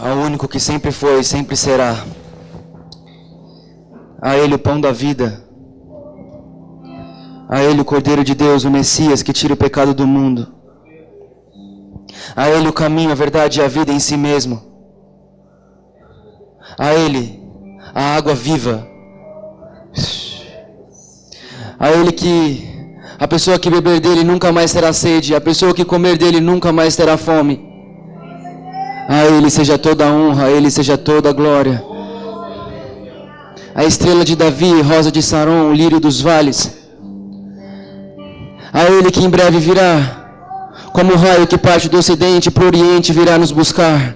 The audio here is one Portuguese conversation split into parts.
ao único que sempre foi e sempre será, a Ele o pão da vida, a Ele o Cordeiro de Deus, o Messias que tira o pecado do mundo, a Ele o caminho, a verdade e a vida em si mesmo, a Ele a água viva, a Ele que a pessoa que beber dele nunca mais terá sede, a pessoa que comer dele nunca mais terá fome. A Ele seja toda a honra, a Ele seja toda a glória. A estrela de Davi, rosa de Saron, o lírio dos vales. A Ele que em breve virá, como o raio que parte do ocidente para o oriente virá nos buscar.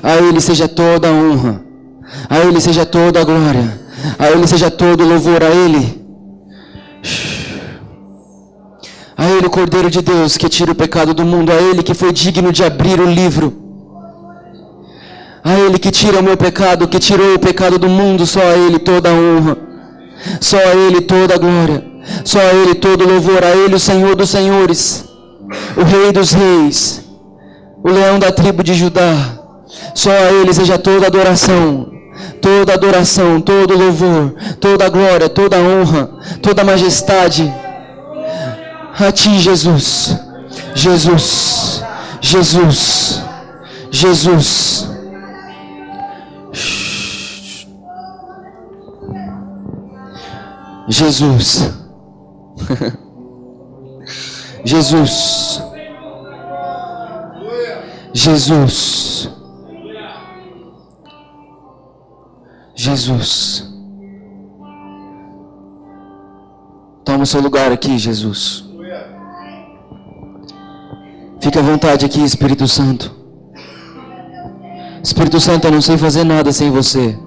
A Ele seja toda a honra, a Ele seja toda a glória, a Ele seja todo o louvor, a Ele. A Ele o Cordeiro de Deus que tira o pecado do mundo, a Ele que foi digno de abrir o livro, a Ele que tira o meu pecado, que tirou o pecado do mundo, só a Ele toda a honra, só a Ele toda a glória, só a Ele todo o louvor, a Ele o Senhor dos senhores, o Rei dos reis, o Leão da tribo de Judá, só a Ele seja toda adoração, todo louvor, toda glória, toda honra, toda majestade. A Ti, Jesus, Jesus, Jesus, Jesus. Jesus. Jesus. Jesus. Jesus. Toma o seu lugar aqui, Jesus. Fique à vontade aqui, Espírito Santo. Espírito Santo, eu não sei fazer nada sem você.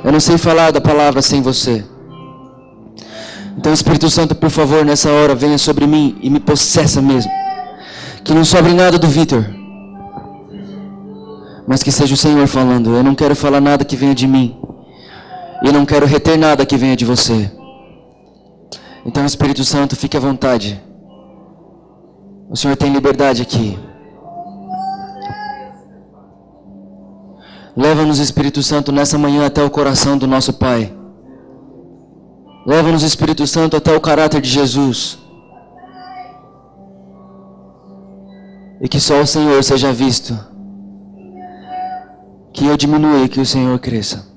Eu não sei falar da palavra sem você. Então, Espírito Santo, por favor, nessa hora, venha sobre mim e me possessa mesmo. Que não sobre nada do Vitor, mas que seja o Senhor falando. Eu não quero falar nada que venha de mim. E não quero reter nada que venha de você. Então, Espírito Santo, fique à vontade. O Senhor tem liberdade aqui. Leva-nos, Espírito Santo, nessa manhã até o coração do nosso Pai. Leva-nos, Espírito Santo, até o caráter de Jesus. E que só o Senhor seja visto. Que eu diminua e que o Senhor cresça.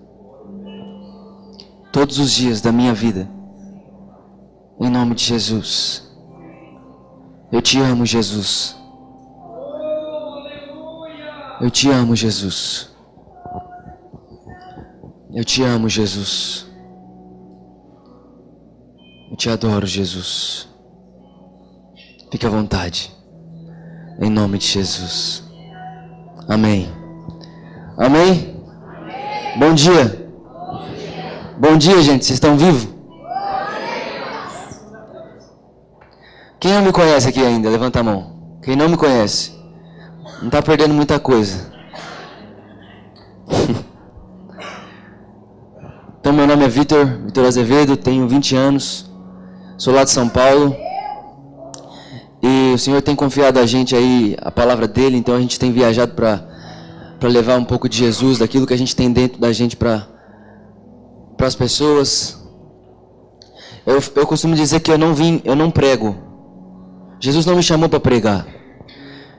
Todos os dias da minha vida. Em nome de Jesus. Eu te amo, Jesus. Eu te amo, Jesus. Eu te amo, Jesus. Eu te adoro, Jesus. Fique à vontade. Em nome de Jesus. Amém. Amém? Amém. Bom dia. Bom dia, gente. Vocês estão vivos? Quem não me conhece aqui ainda? Levanta a mão. Quem não me conhece? Não está perdendo muita coisa. Então, meu nome é Vitor Azevedo, tenho 20 anos, sou lá de São Paulo. E o Senhor tem confiado a gente aí a palavra dele, então a gente tem viajado para levar um pouco de Jesus, daquilo que a gente tem dentro da gente para as pessoas. Eu costumo dizer que eu não prego. Jesus não me chamou para pregar.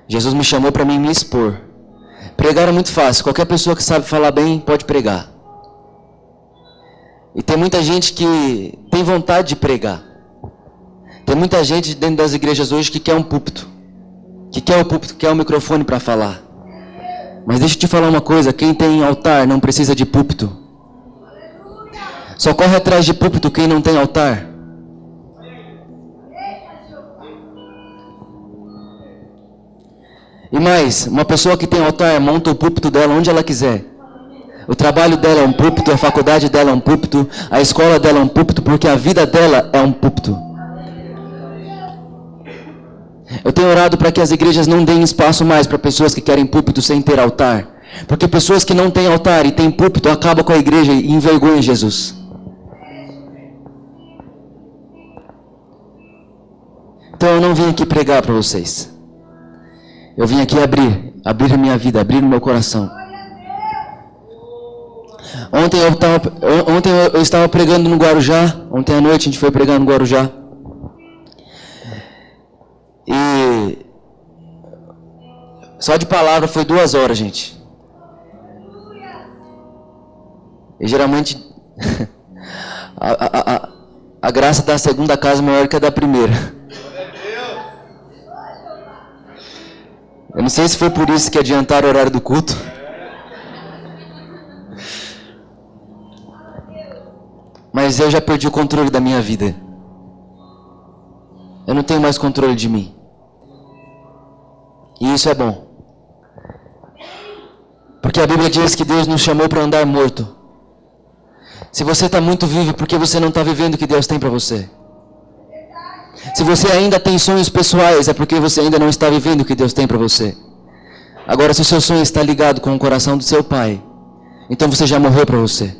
Jesus me chamou para mim me expor. Pregar é muito fácil. Qualquer pessoa que sabe falar bem pode pregar. E tem muita gente que tem vontade de pregar. Tem muita gente dentro das igrejas hoje que quer um púlpito. Que quer o púlpito, quer o microfone para falar. Mas deixa eu te falar uma coisa. Quem tem altar não precisa de púlpito. Só corre atrás de púlpito quem não tem altar. E mais, uma pessoa que tem altar monta o púlpito dela onde ela quiser. O trabalho dela é um púlpito, a faculdade dela é um púlpito, a escola dela é um púlpito, porque a vida dela é um púlpito. Eu tenho orado para que as igrejas não deem espaço mais para pessoas que querem púlpito sem ter altar. Porque pessoas que não têm altar e têm púlpito acabam com a igreja e envergonham Jesus. Então eu não vim aqui pregar para vocês. Eu vim aqui abrir abrir a minha vida, abrir o meu coração. Ontem eu estava pregando no Guarujá. Ontem à noite a gente foi pregar no Guarujá. E só de palavra foi 2 horas, gente. E geralmente a graça da segunda casa é maior que a da primeira. Eu não sei se foi por isso que adiantaram o horário do culto. Mas eu já perdi o controle da minha vida. Eu não tenho mais controle de mim. E isso é bom. Porque a Bíblia diz que Deus nos chamou para andar morto. Se você está muito vivo, porque você não está vivendo o que Deus tem para você. Se você ainda tem sonhos pessoais, é porque você ainda não está vivendo o que Deus tem para você. Agora, se o seu sonho está ligado com o coração do seu pai, então você já morreu para você.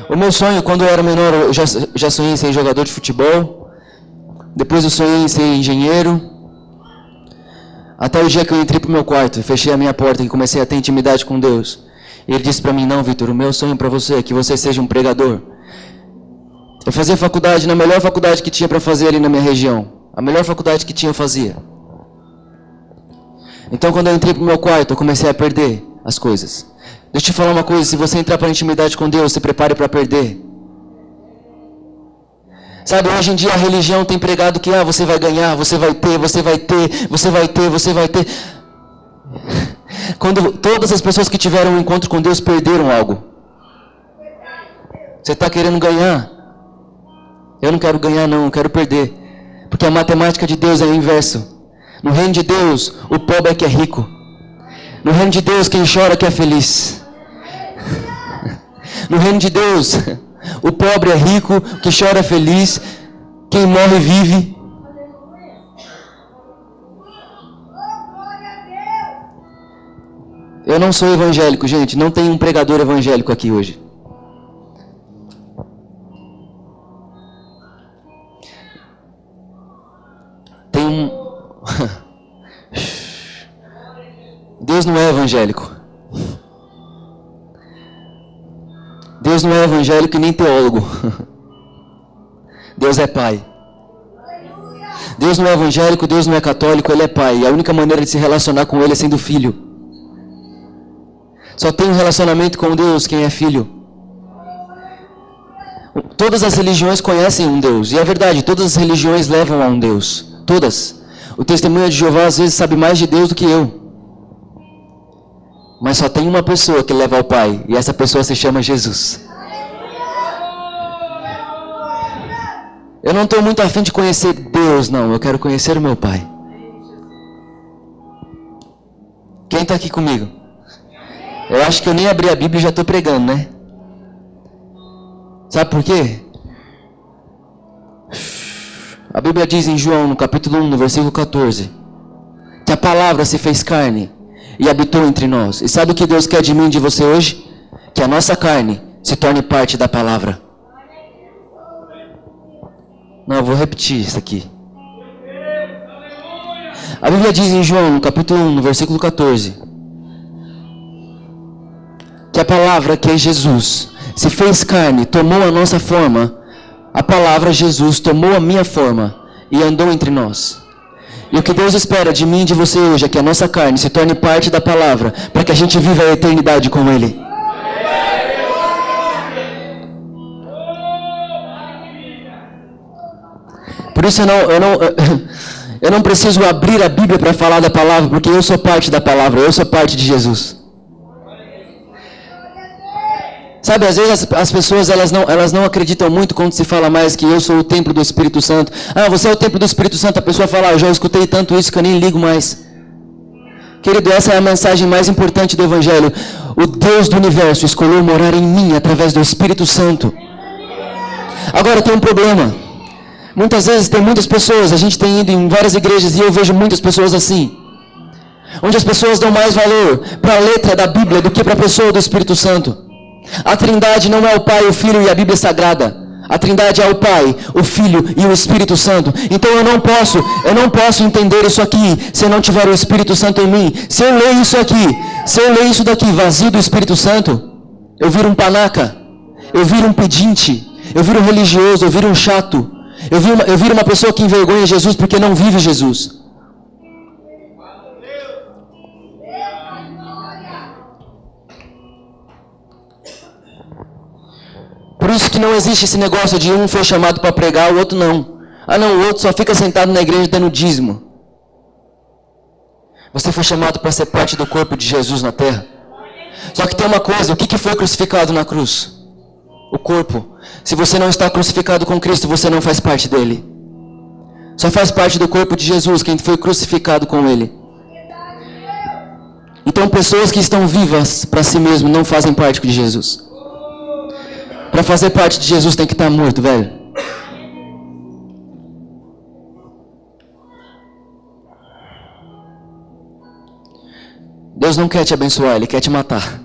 O meu sonho, quando eu era menor, eu já sonhei em ser jogador de futebol. Depois eu sonhei em ser engenheiro. Até o dia que eu entrei para o meu quarto, fechei a minha porta e comecei a ter intimidade com Deus. E Ele disse para mim: não, Vitor, o meu sonho para você é que você seja um pregador. Eu fazia faculdade na melhor faculdade que tinha para fazer ali na minha região. A melhor faculdade que tinha eu fazia. Então quando eu entrei para o meu quarto, eu comecei a perder as coisas. Deixa eu te falar uma coisa, se você entrar para a intimidade com Deus, se prepare para perder. Sabe, hoje em dia a religião tem pregado que você vai ganhar, você vai ter, você vai ter, você vai ter, você vai ter. Quando todas as pessoas que tiveram um encontro com Deus perderam algo. Você está querendo ganhar? Eu não quero ganhar não, eu quero perder. Porque a matemática de Deus é o inverso. No reino de Deus, o pobre é que é rico. No reino de Deus, quem chora é que é feliz. No reino de Deus, o pobre é rico, quem chora é feliz, quem morre vive. Eu não sou evangélico, gente, não tem um pregador evangélico aqui hoje. Tem um... Deus não é evangélico. Deus não é evangélico e nem teólogo. Deus é pai. Deus não é evangélico, Deus não é católico, Ele é pai. E a única maneira de se relacionar com Ele é sendo filho. Só tem um relacionamento com Deus quem é filho. Todas as religiões conhecem um Deus. E é verdade, todas as religiões levam a um Deus. Todas. O testemunho de Jeová às vezes sabe mais de Deus do que eu. Mas só tem uma pessoa que leva ao Pai. E essa pessoa se chama Jesus. Eu não estou muito afim de conhecer Deus, não. Eu quero conhecer o meu Pai. Quem está aqui comigo? Eu acho que eu nem abri a Bíblia e já estou pregando, né? Sabe por quê? A Bíblia diz em João, no capítulo 1, no versículo 14, que a palavra se fez carne e habitou entre nós. E sabe o que Deus quer de mim e de você hoje? Que a nossa carne se torne parte da palavra. Não, eu vou repetir isso aqui. A Bíblia diz em João, no capítulo 1, no versículo 14, que a palavra, que é Jesus, se fez carne, tomou a nossa forma. A palavra Jesus tomou a minha forma e andou entre nós. E o que Deus espera de mim e de você hoje é que a nossa carne se torne parte da palavra, para que a gente viva a eternidade com Ele. Por isso eu não preciso abrir a Bíblia para falar da palavra, porque eu sou parte da palavra, eu sou parte de Jesus. Sabe, às vezes as pessoas elas não acreditam muito quando se fala mais que eu sou o templo do Espírito Santo. Ah, você é o templo do Espírito Santo. A pessoa fala, eu já escutei tanto isso que eu nem ligo mais. Querido, essa é a mensagem mais importante do Evangelho. O Deus do Universo escolheu morar em mim através do Espírito Santo. Agora tem um problema. Muitas vezes tem muitas pessoas, a gente tem ido em várias igrejas e eu vejo muitas pessoas assim. Onde as pessoas dão mais valor para a letra da Bíblia do que para a pessoa do Espírito Santo. A Trindade não é o Pai, o Filho e a Bíblia Sagrada. A Trindade é o Pai, o Filho e o Espírito Santo. Então eu não posso entender isso aqui se eu não tiver o Espírito Santo em mim. Se eu ler isso aqui, se eu ler isso daqui vazio do Espírito Santo, eu viro um panaca, eu viro um pedinte, eu viro um religioso, eu viro um chato. Eu viro uma pessoa que envergonha Jesus porque não vive Jesus. Por isso que não existe esse negócio de um foi chamado para pregar, o outro não. Ah não, o outro só fica sentado na igreja dando dízimo. Você foi chamado para ser parte do corpo de Jesus na terra. Só que tem uma coisa, o que foi crucificado na cruz? O corpo. Se você não está crucificado com Cristo, você não faz parte dele. Só faz parte do corpo de Jesus quem foi crucificado com ele. Então pessoas que estão vivas para si mesmo não fazem parte de Jesus. Para fazer parte de Jesus tem que estar morto, velho. Deus não quer te abençoar, Ele quer te matar.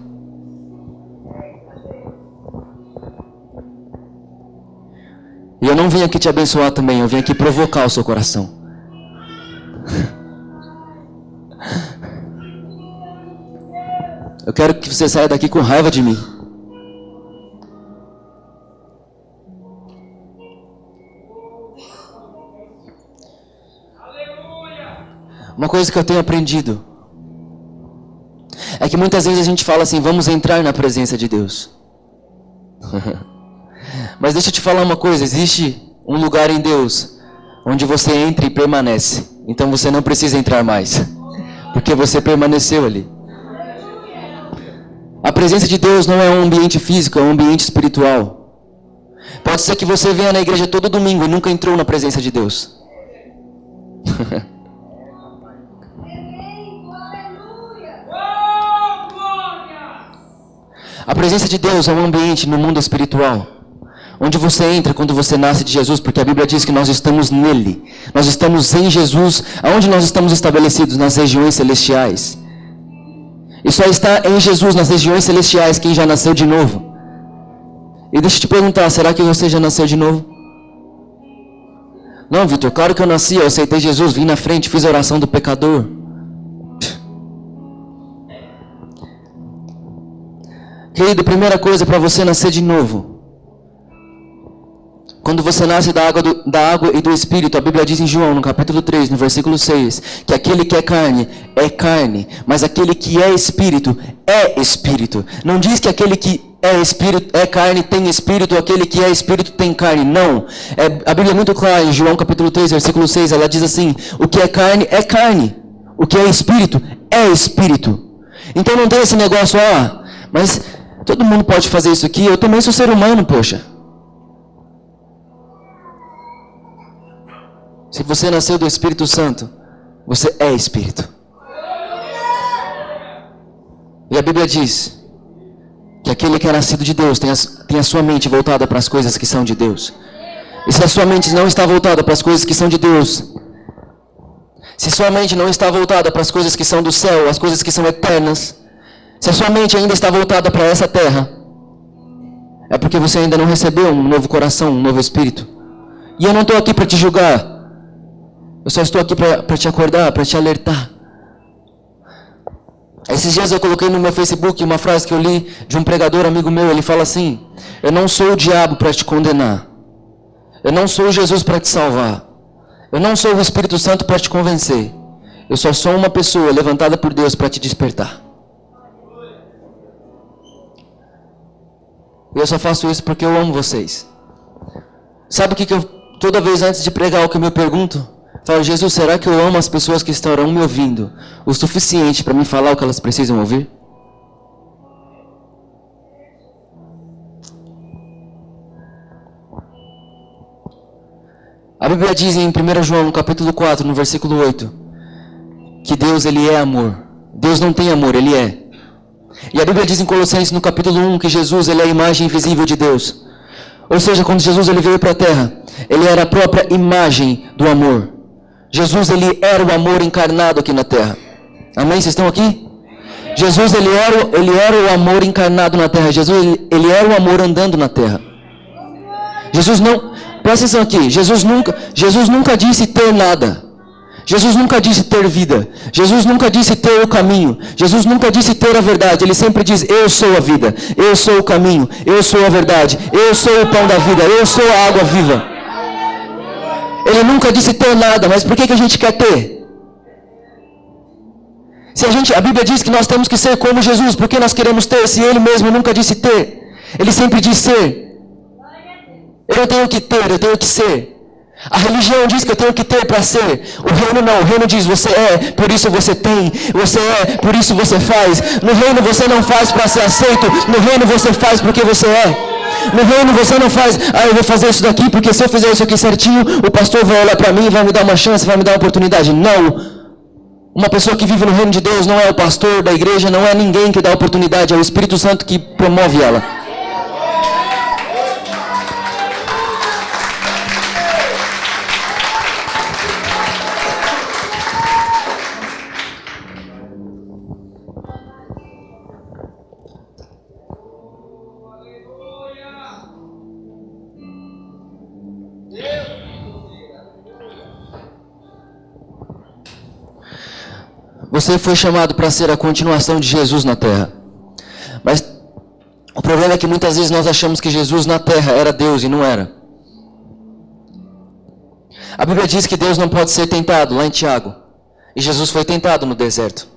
E eu não vim aqui te abençoar também, eu vim aqui provocar o seu coração. Eu quero que você saia daqui com raiva de mim. Uma coisa que eu tenho aprendido é que muitas vezes a gente fala assim, vamos entrar na presença de Deus. Mas deixa eu te falar uma coisa, existe um lugar em Deus onde você entra e permanece. Então você não precisa entrar mais, porque você permaneceu ali. A presença de Deus não é um ambiente físico, é um ambiente espiritual. Pode ser que você venha na igreja todo domingo e nunca entrou na presença de Deus. A presença de Deus é um ambiente no mundo espiritual, onde você entra quando você nasce de Jesus, porque a Bíblia diz que nós estamos nele. Nós estamos em Jesus. Aonde nós estamos estabelecidos? Nas regiões celestiais. E só está em Jesus, nas regiões celestiais, quem já nasceu de novo. E deixa eu te perguntar, será que você já nasceu de novo? Não, Vitor, claro que eu nasci, eu aceitei Jesus, vim na frente, fiz a oração do pecador. Querido, primeira coisa para você nascer de novo. Quando você nasce da água e do Espírito, a Bíblia diz em João, no capítulo 3, no versículo 6, que aquele que é carne, mas aquele que é Espírito. Não diz que aquele que é Espírito, é carne, tem Espírito, aquele que é Espírito tem carne. Não. A Bíblia é muito clara, em João capítulo 3, versículo 6, ela diz assim, o que é carne, o que é Espírito, é Espírito. Então não tem esse negócio, mas todo mundo pode fazer isso aqui, eu também sou ser humano, poxa. Se você nasceu do Espírito Santo, você é Espírito. E a Bíblia diz que aquele que é nascido de Deus tem a sua mente voltada para as coisas que são de Deus. E se a sua mente não está voltada para as coisas que são de Deus, se sua mente não está voltada para as coisas que são do céu, as coisas que são eternas, se a sua mente ainda está voltada para essa terra, é porque você ainda não recebeu um novo coração, um novo espírito. E eu não estou aqui para te julgar. Eu só estou aqui para te acordar, para te alertar. Esses dias eu coloquei no meu Facebook uma frase que eu li de um pregador amigo meu. Ele fala assim, eu não sou o diabo para te condenar. Eu não sou Jesus para te salvar. Eu não sou o Espírito Santo para te convencer. Eu só sou uma pessoa levantada por Deus para te despertar. E eu só faço isso porque eu amo vocês. Sabe o que eu, toda vez antes de pregar, o que eu me pergunto? Falo, Jesus, será que eu amo as pessoas que estarão me ouvindo o suficiente para me falar o que elas precisam ouvir? A Bíblia diz em 1 João, no capítulo 4, no versículo 8, que Deus, Ele é amor. Deus não tem amor, Ele é. E a Bíblia diz em Colossenses, no capítulo 1, que Jesus, Ele é a imagem invisível de Deus. Ou seja, quando Jesus ele veio para a terra, Ele era a própria imagem do amor. Jesus, Ele era o amor encarnado aqui na terra. Amém? Vocês estão aqui? Jesus, Ele era o amor encarnado na terra. Jesus, ele era o amor andando na terra. Jesus não, presta atenção aqui, Jesus nunca disse ter nada. Jesus nunca disse ter vida. Jesus nunca disse ter o caminho. Jesus nunca disse ter a verdade. Ele sempre diz, eu sou a vida, eu sou o caminho, eu sou a verdade, eu sou o pão da vida, eu sou a água viva. Ele nunca disse ter nada, mas por que a gente quer ter? A Bíblia diz que nós temos que ser como Jesus, por que nós queremos ter, se Ele mesmo nunca disse ter? Ele sempre diz ser. Eu não tenho que ter, eu tenho que ser. A religião diz que eu tenho que ter para ser. O reino não, o reino diz, você é, por isso você tem. Você é, por isso você faz. No reino você não faz para ser aceito, no reino você faz porque você é. No reino você não faz, eu vou fazer isso daqui, porque se eu fizer isso aqui certinho, o pastor vai olhar para mim e vai me dar uma chance, vai me dar uma oportunidade. Não. Uma pessoa que vive no reino de Deus não é o pastor da igreja, não é ninguém que dá oportunidade, é o Espírito Santo que promove ela. Você foi chamado para ser a continuação de Jesus na terra. Mas o problema é que muitas vezes nós achamos que Jesus na terra era Deus e não era. A Bíblia diz que Deus não pode ser tentado, lá em Tiago. E Jesus foi tentado no deserto.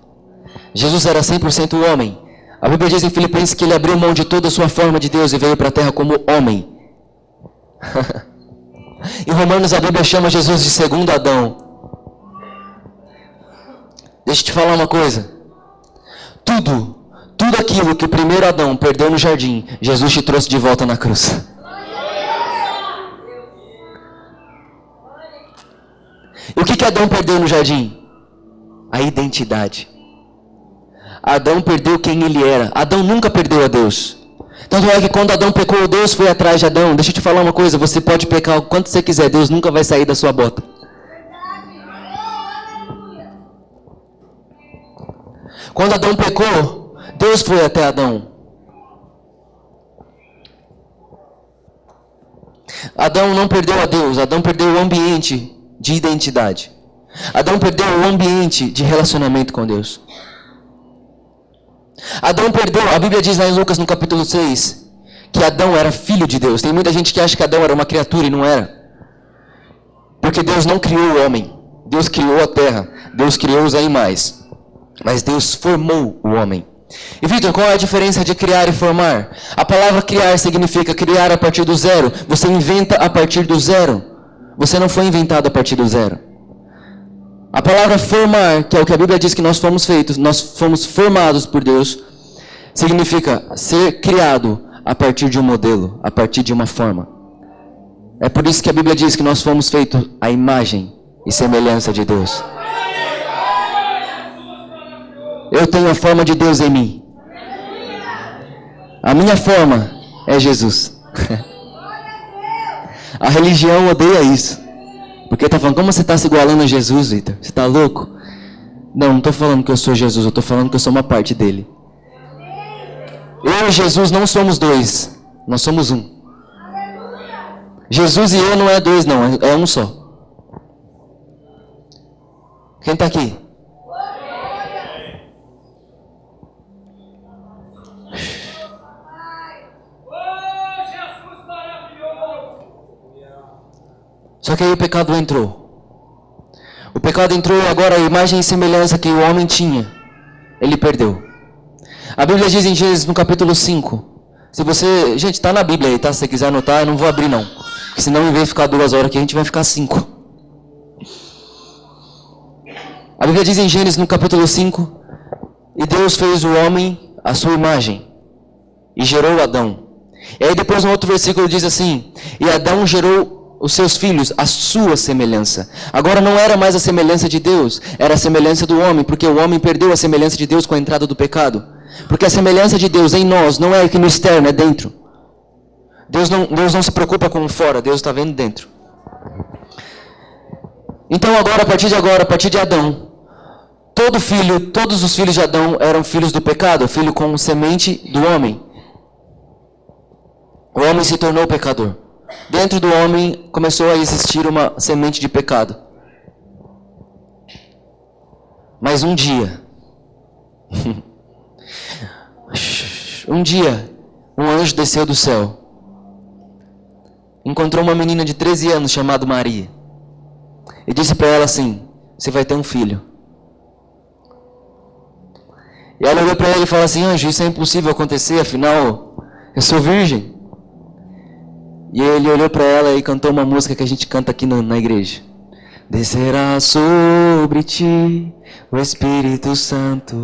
Jesus era 100% homem. A Bíblia diz em Filipenses que ele abriu mão de toda a sua forma de Deus e veio para a terra como homem. Em Romanos a Bíblia chama Jesus de segundo Adão. Deixa eu te falar uma coisa. Tudo aquilo que o primeiro Adão perdeu no jardim, Jesus te trouxe de volta na cruz. E o que Adão perdeu no jardim? A identidade. Adão perdeu quem ele era. Adão nunca perdeu a Deus. Tanto é que quando Adão pecou, Deus foi atrás de Adão. Deixa eu te falar uma coisa, você pode pecar o quanto você quiser, Deus nunca vai sair da sua bota. Quando Adão pecou, Deus foi até Adão. Adão não perdeu a Deus, Adão perdeu o ambiente de identidade. Adão perdeu o ambiente de relacionamento com Deus. Adão perdeu, a Bíblia diz lá em Lucas no capítulo 6, que Adão era filho de Deus. Tem muita gente que acha que Adão era uma criatura e não era. Porque Deus não criou o homem, Deus criou a terra, Deus criou os animais. Mas Deus formou o homem. E Vitor, qual é a diferença de criar e formar? A palavra criar significa criar a partir do zero. Você inventa a partir do zero. Você não foi inventado a partir do zero. A palavra formar, que é o que a Bíblia diz que nós fomos feitos, nós fomos formados por Deus, significa ser criado a partir de um modelo, a partir de uma forma. É por isso que a Bíblia diz que nós fomos feitos à imagem e semelhança de Deus. Eu tenho a forma de Deus em mim. A minha forma é Jesus. A religião odeia isso. Porque está falando, como você está se igualando a Jesus, Vitor? Você está louco? Não estou falando que eu sou Jesus, eu estou falando que eu sou uma parte dele. Eu e Jesus não somos dois, nós somos um. Jesus e eu não é dois não, é um só. Quem está aqui? Só que aí o pecado entrou. O pecado entrou e agora a imagem e semelhança que o homem tinha, ele perdeu. A Bíblia diz em Gênesis no capítulo 5. Se você... Gente, está na Bíblia aí, tá? Se você quiser anotar, eu não vou abrir não. Porque senão em vez de ficar 2 horas aqui, a gente vai ficar 5. A Bíblia diz em Gênesis no capítulo 5. E Deus fez o homem à sua imagem. E gerou Adão. E aí depois no outro versículo diz assim. E Adão gerou os seus filhos, a sua semelhança. Agora não era mais a semelhança de Deus, era a semelhança do homem, porque o homem perdeu a semelhança de Deus com a entrada do pecado. Porque a semelhança de Deus em nós não é aqui no externo, é dentro. Deus não se preocupa com o fora, Deus está vendo dentro. Então agora, a partir de Adão, todos os filhos de Adão eram filhos do pecado, filho com semente do homem. O homem se tornou pecador. dentro do homem começou a existir uma semente de pecado. Mas um dia, um anjo desceu do céu, encontrou uma menina de 13 anos chamada Maria e disse para ela assim: você vai ter um filho. E ela olhou para ele e falou assim: anjo, isso é impossível acontecer, afinal eu sou virgem. E ele olhou para ela e cantou uma música que a gente canta aqui na igreja. Descerá sobre ti o Espírito Santo,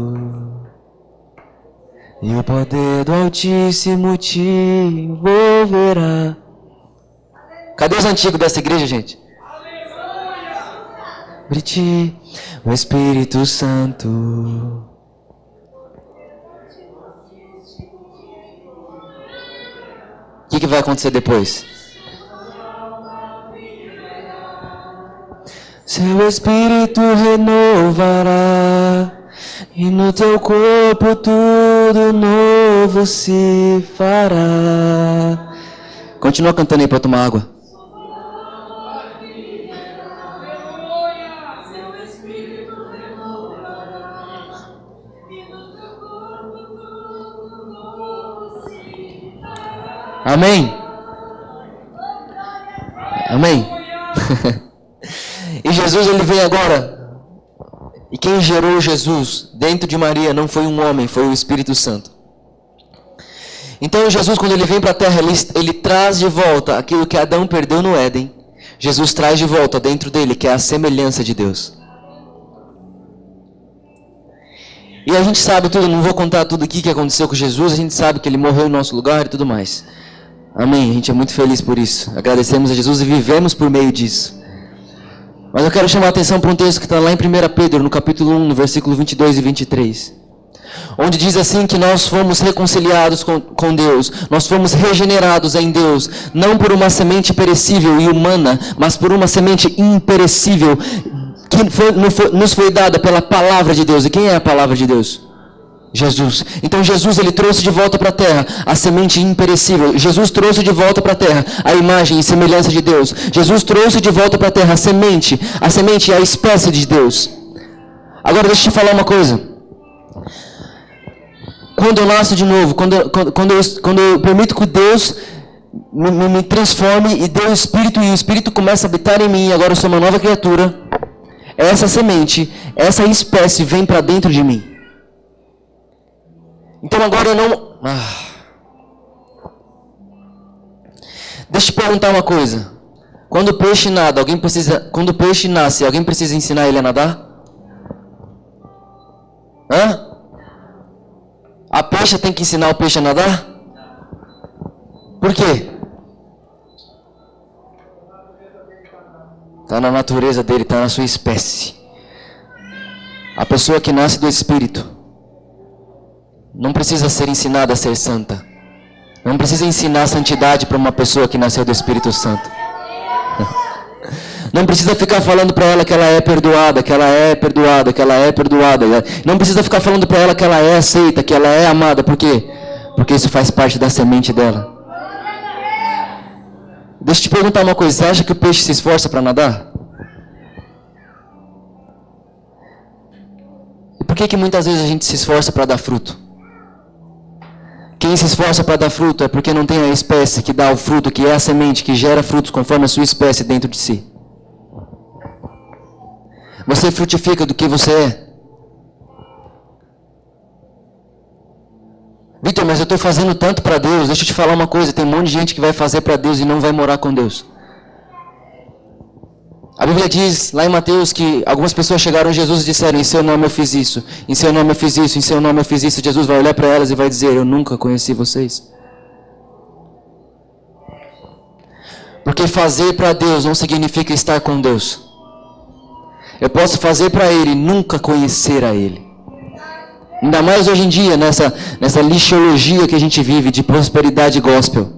e o poder do Altíssimo te envolverá. Cadê os antigos dessa igreja, gente? Sobre ti o Espírito Santo. O que vai acontecer depois? Seu Espírito renovará, e no teu corpo tudo novo se fará. Continua cantando aí para tomar água. Amém? Amém? E Jesus, ele vem agora. E quem gerou Jesus dentro de Maria não foi um homem, foi o Espírito Santo. Então Jesus, quando ele vem para a terra, ele traz de volta aquilo que Adão perdeu no Éden. Jesus traz de volta dentro dele, que é a semelhança de Deus. E a gente sabe tudo, não vou contar tudo aqui que aconteceu com Jesus, a gente sabe que ele morreu em nosso lugar e tudo mais. Amém, a gente é muito feliz por isso. Agradecemos a Jesus e vivemos por meio disso. Mas eu quero chamar a atenção para um texto que está lá em 1 Pedro, no capítulo 1, no versículo 22 e 23. Onde diz assim que nós fomos reconciliados com Deus, nós fomos regenerados em Deus, não por uma semente perecível e humana, mas por uma semente imperecível, que nos foi dada pela palavra de Deus. E quem é a palavra de Deus? Jesus. Então Jesus, ele trouxe de volta para a terra a semente imperecível. Jesus trouxe de volta para a terra a imagem e semelhança de Deus. Jesus trouxe de volta para a terra a semente e a espécie de Deus. Agora deixa eu te falar uma coisa. Quando eu nasço de novo, quando eu permito que Deus me transforme e dê o Espírito, e o Espírito começa a habitar em mim, e agora eu sou uma nova criatura, essa semente, essa espécie vem para dentro de mim. Então agora eu não... Deixa eu te perguntar uma coisa. Quando o peixe nada, quando o peixe nasce, alguém precisa ensinar ele a nadar? A peixe tem que ensinar o peixe a nadar? Por quê? Está na natureza dele, está na sua espécie. A pessoa que nasce do Espírito não precisa ser ensinada a ser santa. Não precisa ensinar a santidade para uma pessoa que nasceu do Espírito Santo. Não precisa ficar falando para ela que ela é perdoada, que ela é perdoada, que ela é perdoada. Não precisa ficar falando para ela que ela é aceita, que ela é amada. Por quê? Porque isso faz parte da semente dela. Deixa eu te perguntar uma coisa. Você acha que o peixe se esforça para nadar? E por que muitas vezes a gente se esforça para dar fruto? Quem se esforça para dar fruto é porque não tem a espécie que dá o fruto, que é a semente, que gera frutos conforme a sua espécie dentro de si. Você frutifica do que você é. Vitor, mas eu estou fazendo tanto para Deus. Deixa eu te falar uma coisa. Tem um monte de gente que vai fazer para Deus e não vai morar com Deus. A Bíblia diz lá em Mateus que algumas pessoas chegaram a Jesus e disseram: em seu nome eu fiz isso, em seu nome eu fiz isso, em seu nome eu fiz isso. Jesus vai olhar para elas e vai dizer: eu nunca conheci vocês. Porque fazer para Deus não significa estar com Deus. Eu posso fazer para Ele e nunca conhecer a Ele. Ainda mais hoje em dia, nessa lixologia que a gente vive de prosperidade gospel.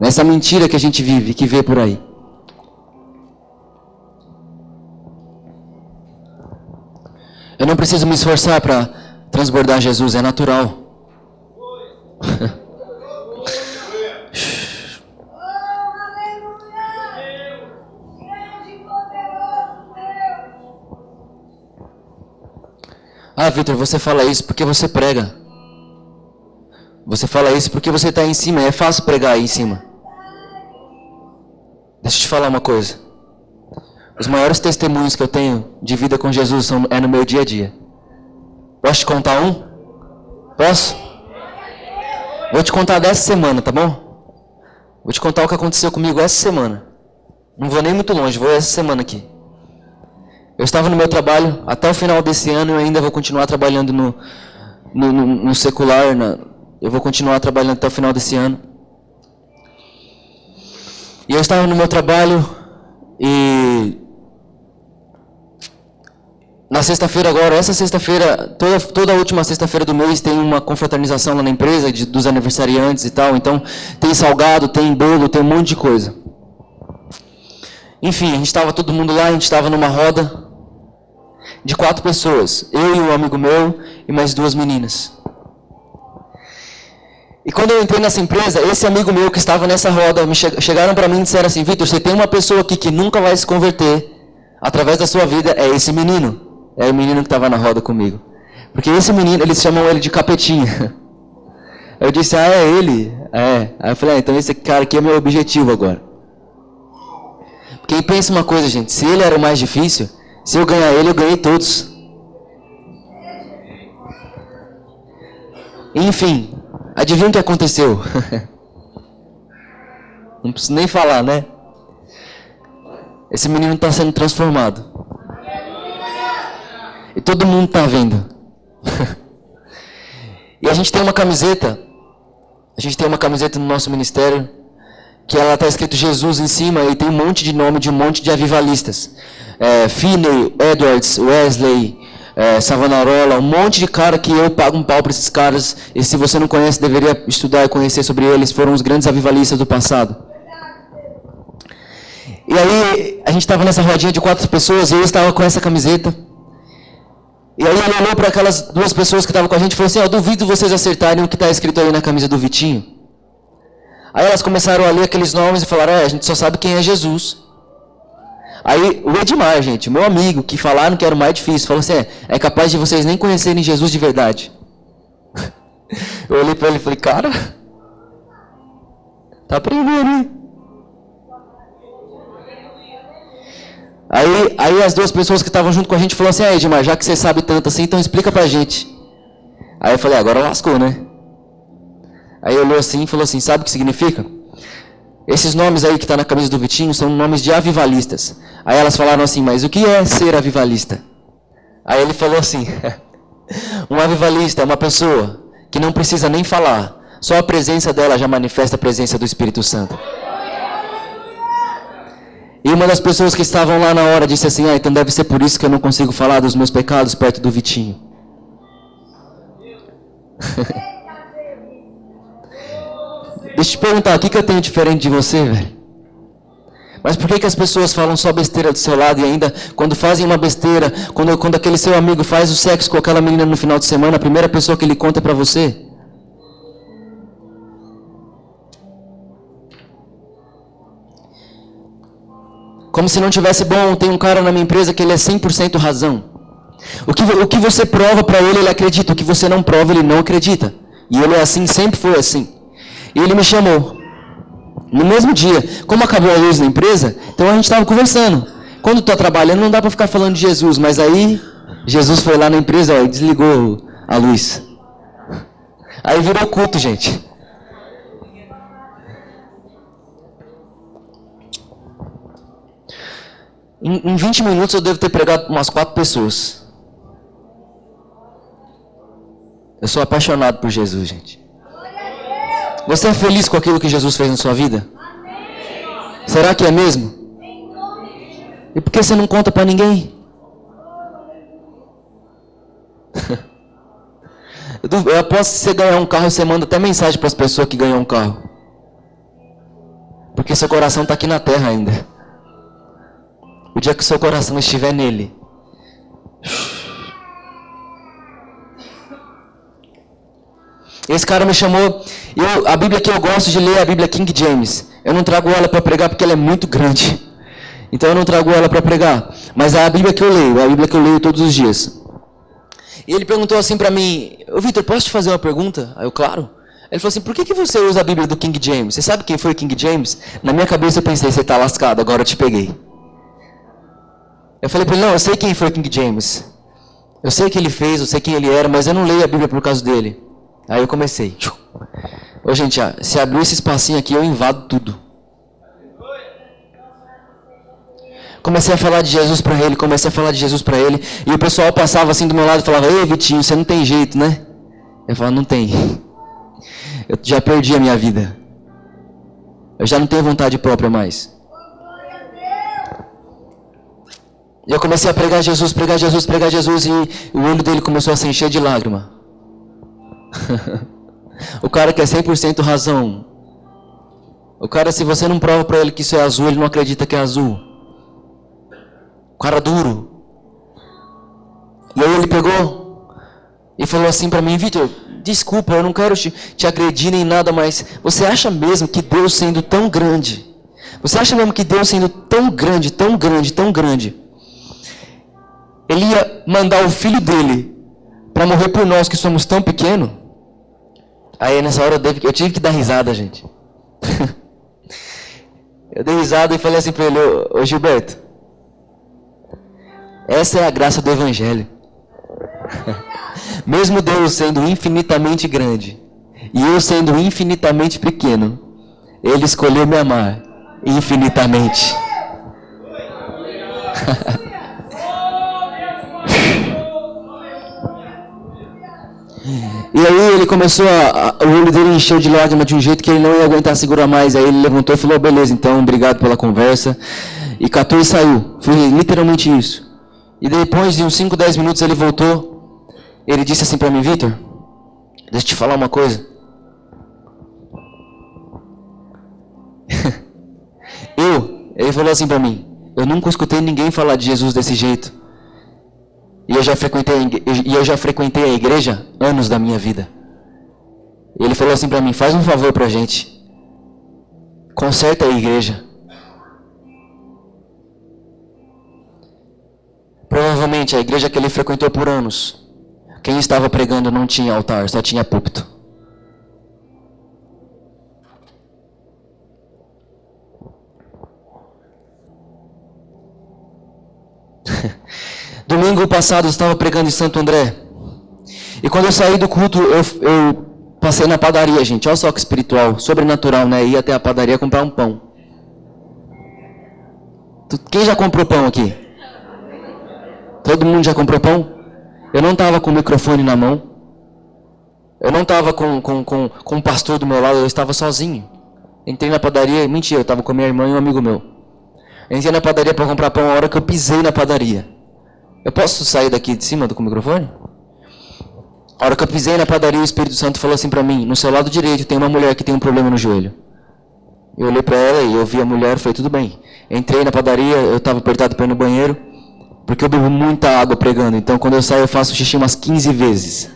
Nessa mentira que a gente vive, que vê por aí. Eu não preciso me esforçar para transbordar Jesus, é natural. Ah, Vitor, você fala isso porque você prega. Você fala isso porque você está aí em cima. É fácil pregar aí em cima. Deixa eu te falar uma coisa. Os maiores testemunhos que eu tenho de vida com Jesus é no meu dia a dia. Posso te contar um? Posso? Vou te contar dessa semana, tá bom? Vou te contar o que aconteceu comigo essa semana. Não vou nem muito longe, vou essa semana aqui. Eu estava no meu trabalho até o final desse ano e ainda vou continuar trabalhando no secular. Eu vou continuar trabalhando até o final desse ano. E eu estava no meu trabalho e na sexta-feira agora, essa sexta-feira, toda a última sexta-feira do mês tem uma confraternização lá na empresa dos aniversariantes e tal. Então tem salgado, tem bolo, tem um monte de coisa. Enfim, a gente estava todo mundo lá, a gente estava numa roda de 4 pessoas. Eu e um amigo meu e mais 2 meninas. E quando eu entrei nessa empresa, esse amigo meu que estava nessa roda, chegaram para mim e disseram assim: Vitor, você tem uma pessoa aqui que nunca vai se converter através da sua vida, é esse menino. É o menino que estava na roda comigo. Porque esse menino, eles chamam ele de capetinha. Eu disse, ah, é ele? É. Aí eu falei, então esse cara aqui é meu objetivo agora. Porque pensa uma coisa, gente, se ele era o mais difícil, se eu ganhar ele, eu ganhei todos. Enfim, adivinha o que aconteceu? Não preciso nem falar, né? Esse menino está sendo transformado. E todo mundo está vendo. E a gente tem uma camiseta. A gente tem uma camiseta no nosso ministério que ela está escrito Jesus em cima e tem um monte de nome de um monte de avivalistas. Finney, Edwards, Wesley, Savonarola, um monte de cara que eu pago um pau para esses caras. E se você não conhece, deveria estudar e conhecer sobre eles. Foram os grandes avivalistas do passado. E aí, a gente estava nessa rodinha de 4 pessoas e eu estava com essa camiseta. E aí ele olhou para aquelas 2 pessoas que estavam com a gente e falou assim, duvido vocês acertarem o que está escrito aí na camisa do Vitinho. Aí elas começaram a ler aqueles nomes e falaram, a gente só sabe quem é Jesus. Aí o Edmar, gente, meu amigo, que falaram que era o mais difícil, falou assim, é capaz de vocês nem conhecerem Jesus de verdade. Eu olhei para ele e falei, cara, tá aprendendo, hein? Aí as 2 pessoas que estavam junto com a gente falaram assim, Edmar, já que você sabe tanto assim, então explica pra gente. Aí eu falei, agora lascou, né? Aí ele olhou assim e falou assim, sabe o que significa? Esses nomes aí que tá na camisa do Vitinho são nomes de avivalistas. Aí elas falaram assim, mas o que é ser avivalista? Aí ele falou assim, um avivalista é uma pessoa que não precisa nem falar, só a presença dela já manifesta a presença do Espírito Santo. E uma das pessoas que estavam lá na hora disse assim, então deve ser por isso que eu não consigo falar dos meus pecados perto do Vitinho. Deixa eu te perguntar, o que eu tenho diferente de você, velho? Mas por que as pessoas falam só besteira do seu lado e ainda quando fazem uma besteira, quando aquele seu amigo faz o sexo com aquela menina no final de semana, a primeira pessoa que ele conta é pra você? Como se não tivesse bom, tem um cara na minha empresa que ele é 100% razão. O que você prova para ele, ele acredita. O que você não prova, ele não acredita. E ele é assim, sempre foi assim. E ele me chamou. No mesmo dia, como acabou a luz na empresa, então a gente estava conversando. Quando estou trabalhando, não dá para ficar falando de Jesus. Mas aí, Jesus foi lá na empresa e desligou a luz. Aí virou culto, gente. Em 20 minutos eu devo ter pregado umas 4 pessoas. Eu sou apaixonado por Jesus, gente. Você é feliz com aquilo que Jesus fez na sua vida? Será que é mesmo? E por que você não conta para ninguém? Eu aposto que se você ganhar um carro, você manda até mensagem para as pessoas que ganham um carro. Porque seu coração está aqui na terra ainda. O dia que o seu coração estiver nele. Esse cara me chamou. A Bíblia que eu gosto de ler é a Bíblia King James. Eu não trago ela para pregar porque ela é muito grande. Então eu não trago ela para pregar. Mas é a Bíblia que eu leio. É a Bíblia que eu leio todos os dias. E ele perguntou assim pra mim, ô Vitor, posso te fazer uma pergunta? Aí eu, claro. Ele falou assim, por que você usa a Bíblia do King James? Você sabe quem foi o King James? Na minha cabeça eu pensei, você tá lascado, agora eu te peguei. Eu falei pra ele, não, eu sei quem foi o King James. Eu sei o que ele fez, eu sei quem ele era, mas eu não leio a Bíblia por causa dele. Aí eu comecei. Ô gente, se abrir esse espacinho aqui, eu invado tudo. Comecei a falar de Jesus pra ele, e o pessoal passava assim do meu lado e falava, ei Vitinho, você não tem jeito, né? Eu falava, não tem. Eu já perdi a minha vida. Eu já não tenho vontade própria mais. E eu comecei a pregar Jesus, e o olho dele começou a se encher de lágrima. O cara que é 100% razão. O cara, se você não prova pra ele que isso é azul, ele não acredita que é azul. O cara duro. E aí ele pegou e falou assim pra mim, Vitor, desculpa, eu não quero te agredir nem nada, mas você acha mesmo que Deus sendo tão grande, você acha mesmo que Deus sendo tão grande, Ele ia mandar o filho dele para morrer por nós que somos tão pequenos? Aí nessa hora eu tive que dar risada, gente. Eu dei risada e falei assim para ele, ô Gilberto, essa é a graça do Evangelho. Mesmo Deus sendo infinitamente grande e eu sendo infinitamente pequeno, Ele escolheu me amar infinitamente. E aí ele começou o olho dele encheu de lágrimas de um jeito que ele não ia aguentar segurar mais. Aí ele levantou e falou, beleza, então, obrigado pela conversa. E catou e saiu. Foi literalmente isso. E depois de uns 5, 10 minutos ele voltou. Ele disse assim pra mim, Vitor, deixa eu te falar uma coisa. Ele falou assim pra mim, eu nunca escutei ninguém falar de Jesus desse jeito. E eu já frequentei a igreja anos da minha vida. E ele falou assim pra mim, faz um favor pra gente. Conserta a igreja. Provavelmente a igreja que ele frequentou por anos, quem estava pregando não tinha altar, só tinha púlpito. Domingo passado eu estava pregando em Santo André. E quando eu saí do culto, eu passei na padaria, gente. Olha só que espiritual, sobrenatural, né? Ir até a padaria comprar um pão. Quem já comprou pão aqui? Todo mundo já comprou pão? Eu não estava com o microfone na mão. Eu não estava com um pastor do meu lado, eu estava sozinho. Entrei na padaria, mentira, eu estava com minha irmã e um amigo meu. Entrei na padaria para comprar pão a hora que eu pisei na padaria. Eu posso sair daqui de cima do microfone? A hora que eu pisei na padaria, o Espírito Santo falou assim pra mim, no seu lado direito tem uma mulher que tem um problema no joelho. Eu olhei pra ela e eu vi a mulher, foi tudo bem. Entrei na padaria, eu estava apertado para ir no banheiro, porque eu bebo muita água pregando, então quando eu saio eu faço xixi umas 15 vezes.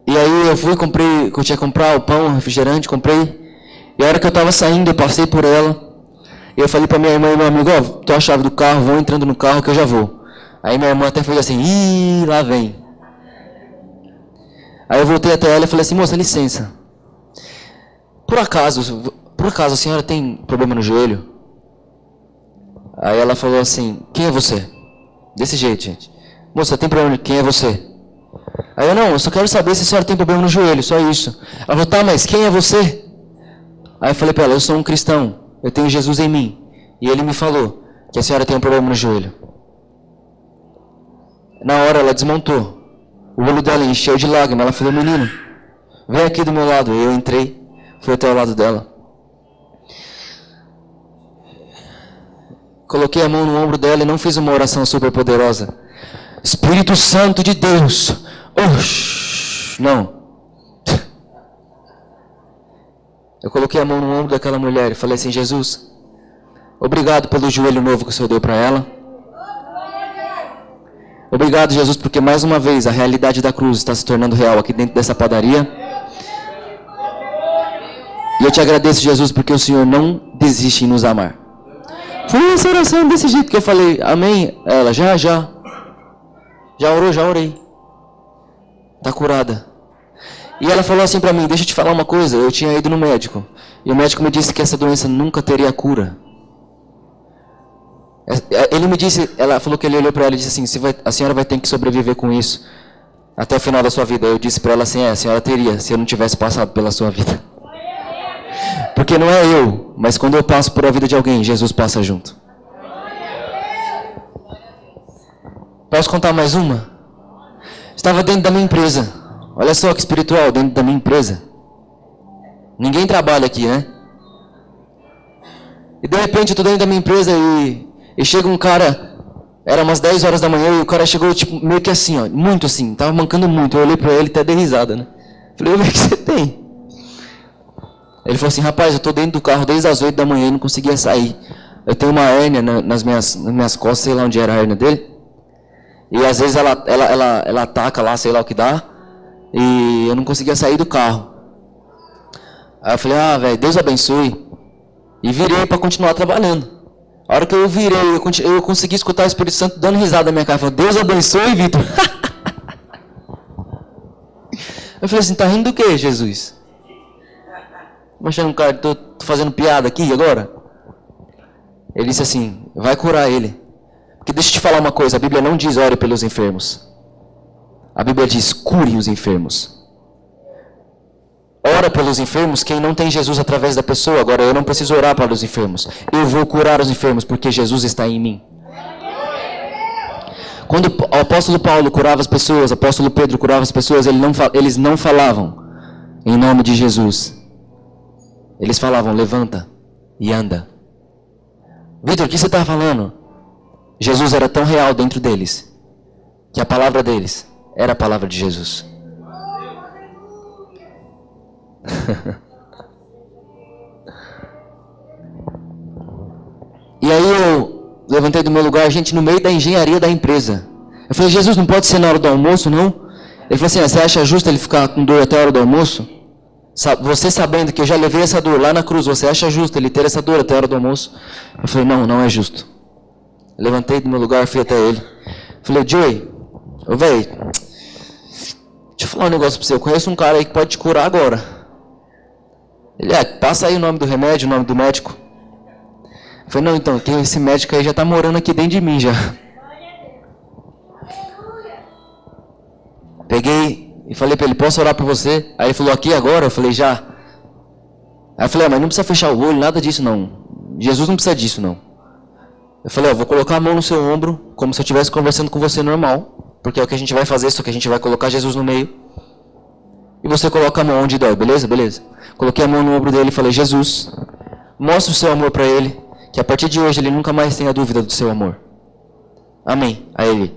E aí eu fui, comprei, eu tinha que comprar o pão, o refrigerante, comprei. E a hora que eu estava saindo, eu passei por ela. E eu falei pra minha irmã e meu amigo, ó, tô a chave do carro, vão entrando no carro que eu já vou. Aí minha irmã até fez assim, ih, lá vem. Aí eu voltei até ela e falei assim, moça, licença. Por acaso a senhora tem problema no joelho? Aí ela falou assim, quem é você? Desse jeito, gente. Moça, tem problema, quem é você? Aí eu só quero saber se a senhora tem problema no joelho, só isso. Ela falou, tá, mas quem é você? Aí eu falei pra ela, eu sou um cristão. Eu tenho Jesus em mim. E ele me falou que a senhora tem um problema no joelho. Na hora ela desmontou. O olho dela encheu de lágrimas. Ela falou, menino, vem aqui do meu lado. E eu entrei, fui até o lado dela. Coloquei a mão no ombro dela e não fiz uma oração super poderosa. Espírito Santo de Deus. Não. Eu coloquei a mão no ombro daquela mulher e falei assim, Jesus, obrigado pelo joelho novo que o Senhor deu para ela. Obrigado, Jesus, porque mais uma vez a realidade da cruz está se tornando real aqui dentro dessa padaria. E eu te agradeço, Jesus, porque o Senhor não desiste em nos amar. Foi essa oração desse jeito que eu falei, amém? Ela, já. Já orou? Já orei. Tá curada. E ela falou assim pra mim, deixa eu te falar uma coisa, eu tinha ido no médico. E o médico me disse que essa doença nunca teria cura. Ele me disse, ela falou que ele olhou pra ela e disse assim, a senhora vai ter que sobreviver com isso até o final da sua vida. Eu disse pra ela assim, a senhora teria, se eu não tivesse passado pela sua vida. Porque não é eu, mas quando eu passo por a vida de alguém, Jesus passa junto. Posso contar mais uma? Estava dentro da minha empresa. Olha só que espiritual, dentro da minha empresa. Ninguém trabalha aqui, né? E de repente eu estou dentro da minha empresa e chega um cara, era umas 10 horas da manhã, e o cara chegou tipo, meio que assim, ó, muito assim, tava mancando muito. Eu olhei pra ele, até dei risada, né? Falei, o que você tem? Ele falou assim, rapaz, eu estou dentro do carro desde as 8 da manhã e não conseguia sair. Eu tenho uma hérnia nas minhas costas, sei lá onde era a hérnia dele. E às vezes ela ataca lá, sei lá o que dá. E eu não conseguia sair do carro. Aí eu falei, velho, Deus abençoe. E virei para continuar trabalhando. A hora que eu virei, eu consegui escutar o Espírito Santo dando risada na minha cara. Falei, Deus abençoe, Vitor. Eu falei assim, tá rindo do que, Jesus? Tô achando, cara, tô fazendo piada aqui agora? Ele disse assim, vai curar ele. Porque deixa eu te falar uma coisa, a Bíblia não diz ore pelos enfermos. A Bíblia diz cure os enfermos. Ora pelos enfermos quem não tem Jesus através da pessoa. Agora eu não preciso orar para os enfermos. Eu vou curar os enfermos porque Jesus está em mim. Quando o apóstolo Paulo curava as pessoas, o apóstolo Pedro curava as pessoas, eles não falavam em nome de Jesus. Eles falavam, levanta e anda. Vitor, o que você está falando? Jesus era tão real dentro deles, que a palavra deles era a palavra de Jesus. E aí eu levantei do meu lugar, gente, no meio da engenharia da empresa. Eu falei, Jesus, não pode ser na hora do almoço, não? Ele falou assim, você acha justo ele ficar com dor até a hora do almoço? Você sabendo que eu já levei essa dor lá na cruz, você acha justo ele ter essa dor até a hora do almoço? Eu falei, não é justo. Eu levantei do meu lugar, fui até ele. Falei, Joey, velho, deixa eu falar um negócio pra você, eu conheço um cara aí que pode te curar agora. Ele, passa aí o nome do remédio, o nome do médico. Eu falei, não, então, esse médico aí já tá morando aqui dentro de mim já. Peguei e falei pra ele, posso orar por você? Aí ele falou, aqui agora? Eu falei, já. Aí eu falei, mas não precisa fechar o olho, nada disso não. Jesus não precisa disso não. Eu falei, vou colocar a mão no seu ombro, como se eu estivesse conversando com você normal. Porque é o que a gente vai fazer, só que a gente vai colocar Jesus no meio. E você coloca a mão onde dói, beleza? Beleza. Coloquei a mão no ombro dele e falei, Jesus, mostra o seu amor para ele, que a partir de hoje ele nunca mais tenha dúvida do seu amor. Amém. Aí ele,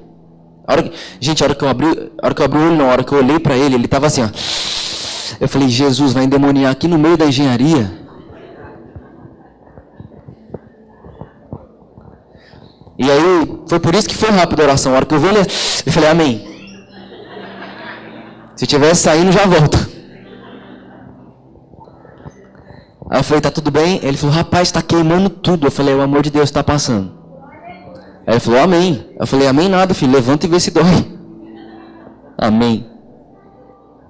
a hora que eu abri o olho, não, a hora que eu olhei para ele, ele estava assim, ó. Eu falei, Jesus, vai endemoniar aqui no meio da engenharia? E aí, foi por isso que foi rápido a oração. A hora que eu vi ele, eu falei, amém. Se tivesse saindo, já volto. Aí eu falei, tá tudo bem? Ele falou, rapaz, tá queimando tudo. Eu falei, o amor de Deus tá passando. Aí ele falou, amém. Eu falei, amém nada, filho, levanta e vê se dói. Amém.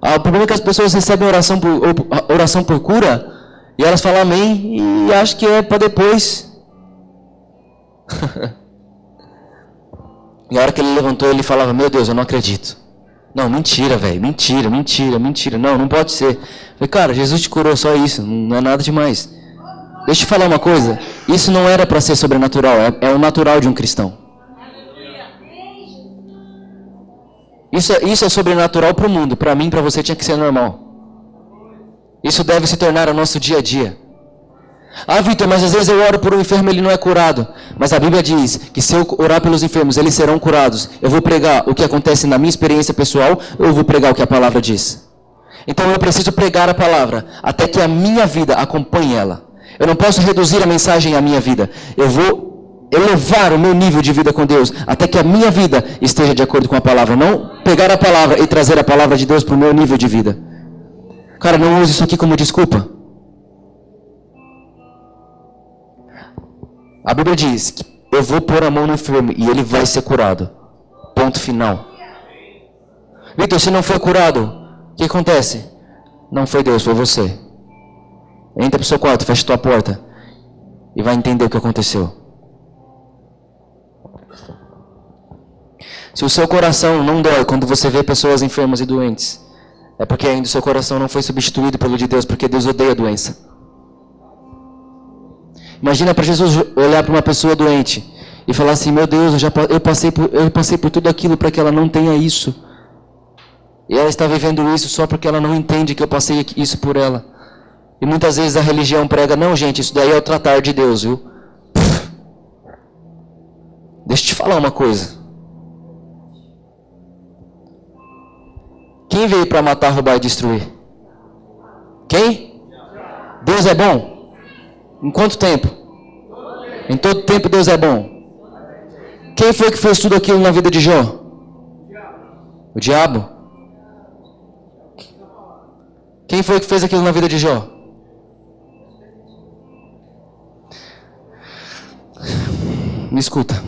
O problema é que as pessoas recebem oração por cura, e elas falam amém, e acham que é para depois. E a hora que ele levantou, ele falava, meu Deus, eu não acredito. Não, mentira, velho, mentira. Não pode ser. Eu falei, cara, Jesus te curou, só isso, não é nada demais. Deixa eu te falar uma coisa, isso não era para ser sobrenatural, é o natural de um cristão. Isso é sobrenatural para o mundo, para mim, para você tinha que ser normal. Isso deve se tornar o nosso dia a dia. Vitor, mas às vezes eu oro por um enfermo e ele não é curado. Mas a Bíblia diz que se eu orar pelos enfermos, eles serão curados. Eu vou pregar o que acontece na minha experiência pessoal, ou eu vou pregar o que a palavra diz? Então eu preciso pregar a palavra, até que a minha vida acompanhe ela. Eu não posso reduzir a mensagem à minha vida. Eu vou elevar o meu nível de vida com Deus, até que a minha vida esteja de acordo com a palavra. Não pegar a palavra e trazer a palavra de Deus para o meu nível de vida. Cara, não use isso aqui como desculpa. A Bíblia diz que eu vou pôr a mão no enfermo e ele vai ser curado. Ponto final. Vitor, se não foi curado, o que acontece? Não foi Deus, foi você. Entra para o seu quarto, fecha tua porta e vai entender o que aconteceu. Se o seu coração não dói quando você vê pessoas enfermas e doentes, é porque ainda o seu coração não foi substituído pelo de Deus, porque Deus odeia a doença. Imagina para Jesus olhar para uma pessoa doente e falar assim: meu Deus, eu passei por tudo aquilo para que ela não tenha isso. E ela está vivendo isso só porque ela não entende que eu passei isso por ela. E muitas vezes a religião prega: não, gente, isso daí é o tratar de Deus, viu? Deixa eu te falar uma coisa. Quem veio para matar, roubar e destruir? Quem? Deus é bom? Em quanto tempo? Em todo tempo Deus é bom. Quem foi que fez tudo aquilo na vida de Jó? O diabo? Quem foi que fez aquilo na vida de Jó? Me escuta.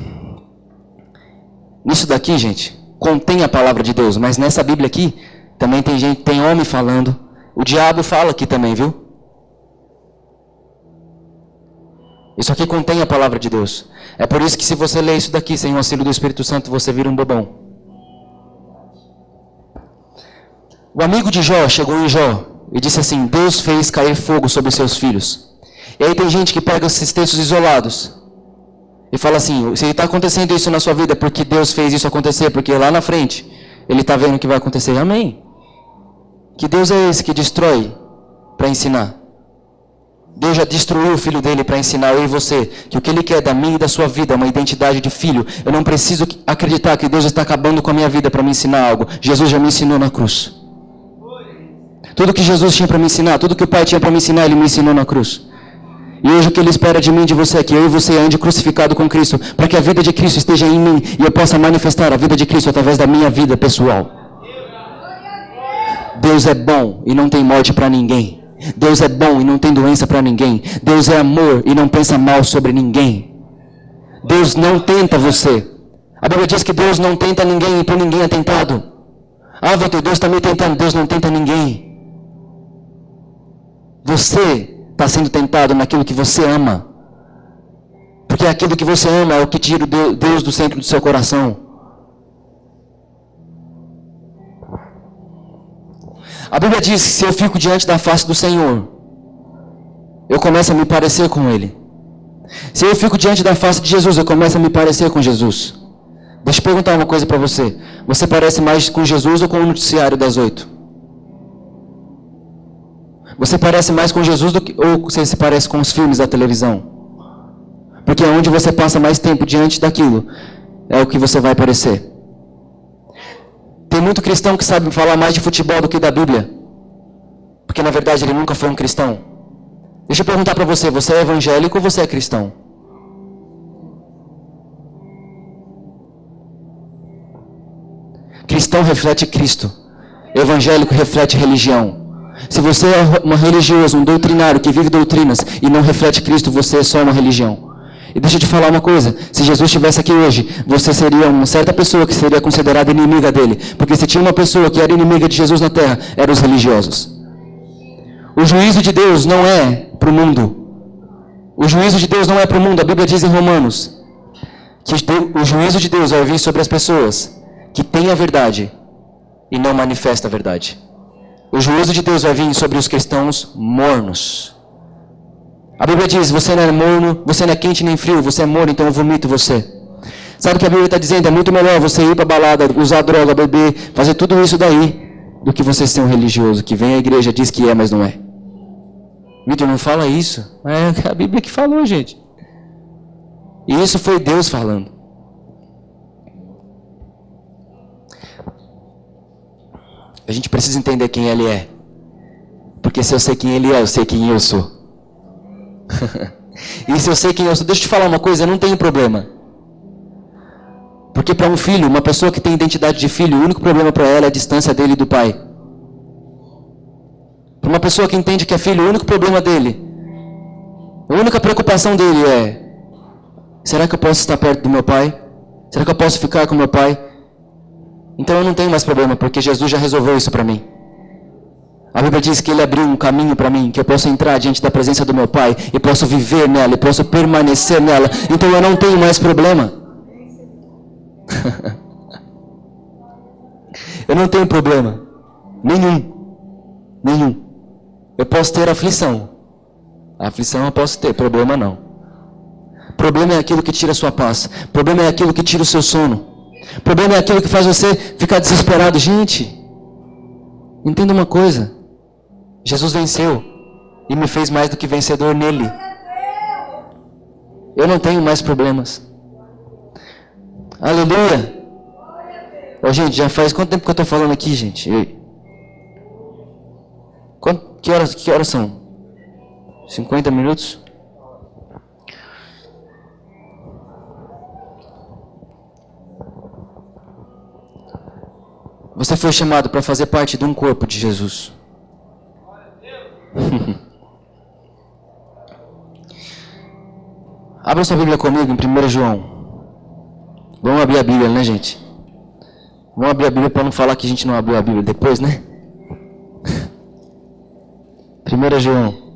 Nisso daqui, gente, contém a palavra de Deus, mas nessa Bíblia aqui também tem homem falando. O diabo fala aqui também, viu? Isso aqui contém a palavra de Deus. É por isso que se você lê isso daqui sem o auxílio do Espírito Santo, você vira um bobão. O amigo de Jó chegou em Jó e disse assim: Deus fez cair fogo sobre seus filhos. E aí tem gente que pega esses textos isolados e fala assim: se está acontecendo isso na sua vida, é porque Deus fez isso acontecer, porque lá na frente Ele está vendo o que vai acontecer. Amém. Que Deus é esse que destrói para ensinar? Deus já destruiu o filho dele para ensinar eu e você que o que Ele quer da minha e da sua vida é uma identidade de filho. Eu não preciso acreditar que Deus está acabando com a minha vida para me ensinar algo. Jesus já me ensinou na cruz. Tudo que Jesus tinha para me ensinar, tudo que o Pai tinha para me ensinar, Ele me ensinou na cruz. E hoje o que Ele espera de mim e de você é que eu e você ande crucificado com Cristo, para que a vida de Cristo esteja em mim e eu possa manifestar a vida de Cristo através da minha vida pessoal. Deus é bom e não tem morte para ninguém. Deus é bom e não tem doença para ninguém. Deus é amor e não pensa mal sobre ninguém. Deus não tenta você. A Bíblia diz que Deus não tenta ninguém e por ninguém é tentado. Ah, Vitor, Deus está me tentando. Deus não tenta ninguém. Você está sendo tentado naquilo que você ama. Porque aquilo que você ama é o que tira Deus do centro do seu coração. A Bíblia diz que se eu fico diante da face do Senhor, eu começo a me parecer com Ele. Se eu fico diante da face de Jesus, eu começo a me parecer com Jesus. Deixa eu perguntar uma coisa para você. Você parece mais com Jesus ou com o noticiário das 8? Você parece mais com Jesus ou você se parece com os filmes da televisão? Porque é onde você passa mais tempo diante daquilo, é o que você vai parecer. Tem muito cristão que sabe falar mais de futebol do que da Bíblia. Porque na verdade ele nunca foi um cristão. Deixa eu perguntar para você, você é evangélico ou você é cristão? Cristão reflete Cristo. Evangélico reflete religião. Se você é um religioso, um doutrinário que vive doutrinas e não reflete Cristo, você é só uma religião. E deixa eu te falar uma coisa, se Jesus estivesse aqui hoje, você seria uma certa pessoa que seria considerada inimiga dele. Porque se tinha uma pessoa que era inimiga de Jesus na terra, eram os religiosos. O juízo de Deus não é para o mundo. O juízo de Deus não é para o mundo. A Bíblia diz em Romanos que o juízo de Deus vai vir sobre as pessoas que têm a verdade e não manifestam a verdade. O juízo de Deus vai vir sobre os cristãos mornos. A Bíblia diz, você não é morno, você não é quente nem frio, você é morno, então eu vomito você. Sabe o que a Bíblia está dizendo? É muito melhor você ir para a balada, usar droga, beber, fazer tudo isso daí, do que você ser um religioso, que vem à igreja, diz que é, mas não é. Vitor, não fala isso. É a Bíblia que falou, gente. E isso foi Deus falando. A gente precisa entender quem Ele é. Porque se eu sei quem Ele é, eu sei quem eu sou. E se eu sei quem eu sou, deixa eu te falar uma coisa, não tem problema. Porque para um filho, uma pessoa que tem identidade de filho, o único problema para ela é a distância dele do pai. Para uma pessoa que entende que é filho, o único problema dele, a única preocupação dele é: será que eu posso estar perto do meu pai? Será que eu posso ficar com meu pai? Então eu não tenho mais problema, porque Jesus já resolveu isso para mim. A Bíblia diz que Ele abriu um caminho para mim, que eu posso entrar diante da presença do meu Pai, e posso viver nela, e posso permanecer nela. Então eu não tenho mais problema. Eu não tenho problema. Nenhum. Eu posso ter aflição. A aflição eu posso ter, problema não. Problema é aquilo que tira a sua paz. Problema é aquilo que tira o seu sono. Problema é aquilo que faz você ficar desesperado. Gente, entenda uma coisa. Jesus venceu e me fez mais do que vencedor nele. Eu não tenho mais problemas. Aleluia. Ô, gente, já faz quanto tempo que eu estou falando aqui, gente? Que horas são? 50 minutos? Você foi chamado para fazer parte de um corpo de Jesus. Abra sua Bíblia comigo em 1 João. Vamos abrir a Bíblia, né, gente? Vamos abrir a Bíblia para não falar que a gente não abriu a Bíblia depois, né? 1 João.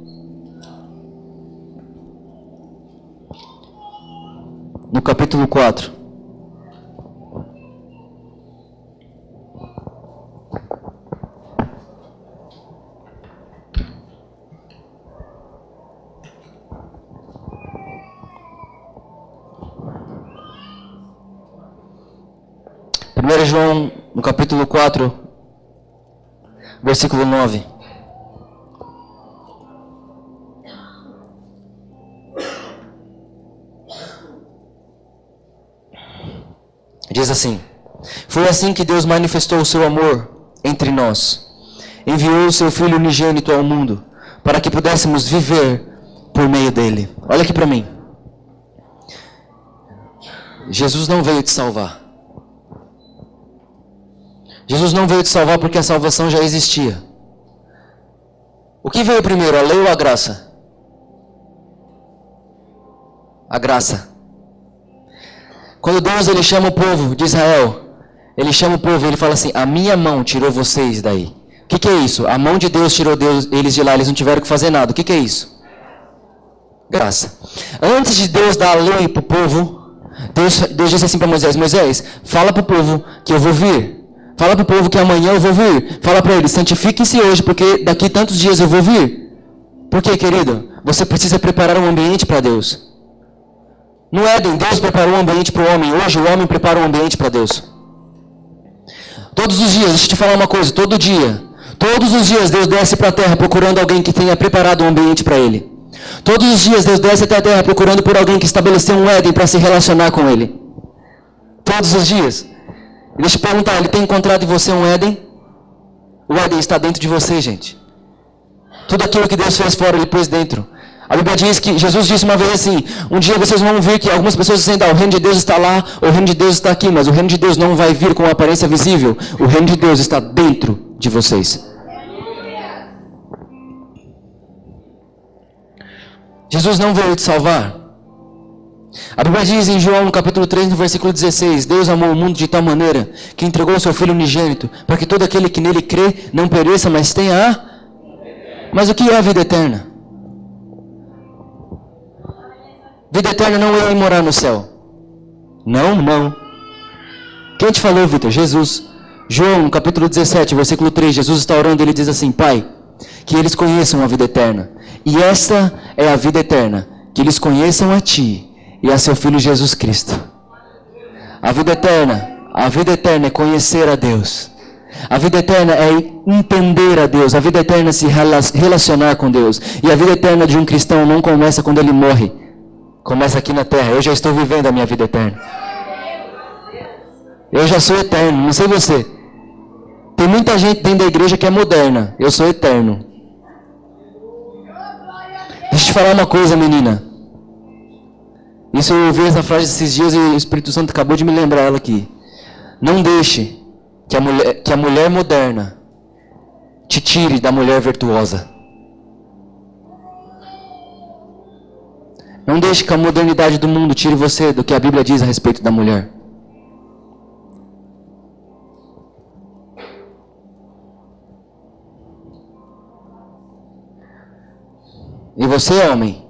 No capítulo 4. Primeiro João, no capítulo 4, versículo 9. Diz assim: foi assim que Deus manifestou o seu amor entre nós. Enviou o seu Filho unigênito ao mundo, para que pudéssemos viver por meio dele. Olha aqui para mim. Jesus não veio te salvar. Jesus não veio te salvar porque a salvação já existia. O que veio primeiro, a lei ou a graça? A graça. Quando Deus ele chama o povo de Israel, ele chama o povo e ele fala assim: a minha mão tirou vocês daí. O que é isso? A mão de Deus tirou eles de lá, eles não tiveram que fazer nada. O que é isso? Graça. Antes de Deus dar a lei para o povo, Deus disse assim para Moisés: Moisés, fala para o povo que eu vou vir. Fala para o povo que amanhã eu vou vir. Fala para eles: santifiquem-se hoje, porque daqui tantos dias eu vou vir. Por quê, querido? Você precisa preparar um ambiente para Deus. No Éden, Deus preparou um ambiente para o homem. Hoje, o homem prepara um ambiente para Deus. Todos os dias, deixa eu te falar uma coisa. Todos os dias, Deus desce para a terra procurando alguém que tenha preparado um ambiente para Ele. Todos os dias, Deus desce até a terra procurando por alguém que estabeleceu um Éden para se relacionar com Ele. Todos os dias. E deixa eu te perguntar, Ele tem encontrado em você um Éden? O Éden está dentro de você, gente. Tudo aquilo que Deus fez fora, Ele pôs dentro. A Bíblia diz que Jesus disse uma vez assim: um dia vocês vão ver que algumas pessoas dizem: o reino de Deus está lá, o reino de Deus está aqui, mas o reino de Deus não vai vir com aparência visível. O reino de Deus está dentro de vocês. Jesus não veio te salvar. A Bíblia diz em João, no capítulo 3, no versículo 16: Deus amou o mundo de tal maneira que entregou o seu Filho unigênito, para que todo aquele que nele crê não pereça, mas tenha a... Mas o que é a vida eterna? Vida eterna não é ir morar no céu. Não. Quem te falou, Vitor? Jesus. João, no capítulo 17, versículo 3, Jesus está orando e ele diz assim: Pai, que eles conheçam a vida eterna. E essa é a vida eterna, que eles conheçam a Ti e a Seu Filho Jesus Cristo. A vida eterna é conhecer a Deus. A vida eterna é entender a Deus. A vida eterna é se relacionar com Deus. E a vida eterna de um cristão não começa quando ele morre. Começa aqui na terra. Eu já estou vivendo a minha vida eterna. Eu já sou eterno, não sei você. Tem muita gente dentro da igreja que é moderna. Eu sou eterno. Deixa eu te falar uma coisa, menina. Isso eu ouvi essa frase esses dias e o Espírito Santo acabou de me lembrar ela aqui. Não deixe que a mulher moderna te tire da mulher virtuosa. Não deixe que a modernidade do mundo tire você do que a Bíblia diz a respeito da mulher. E você, homem?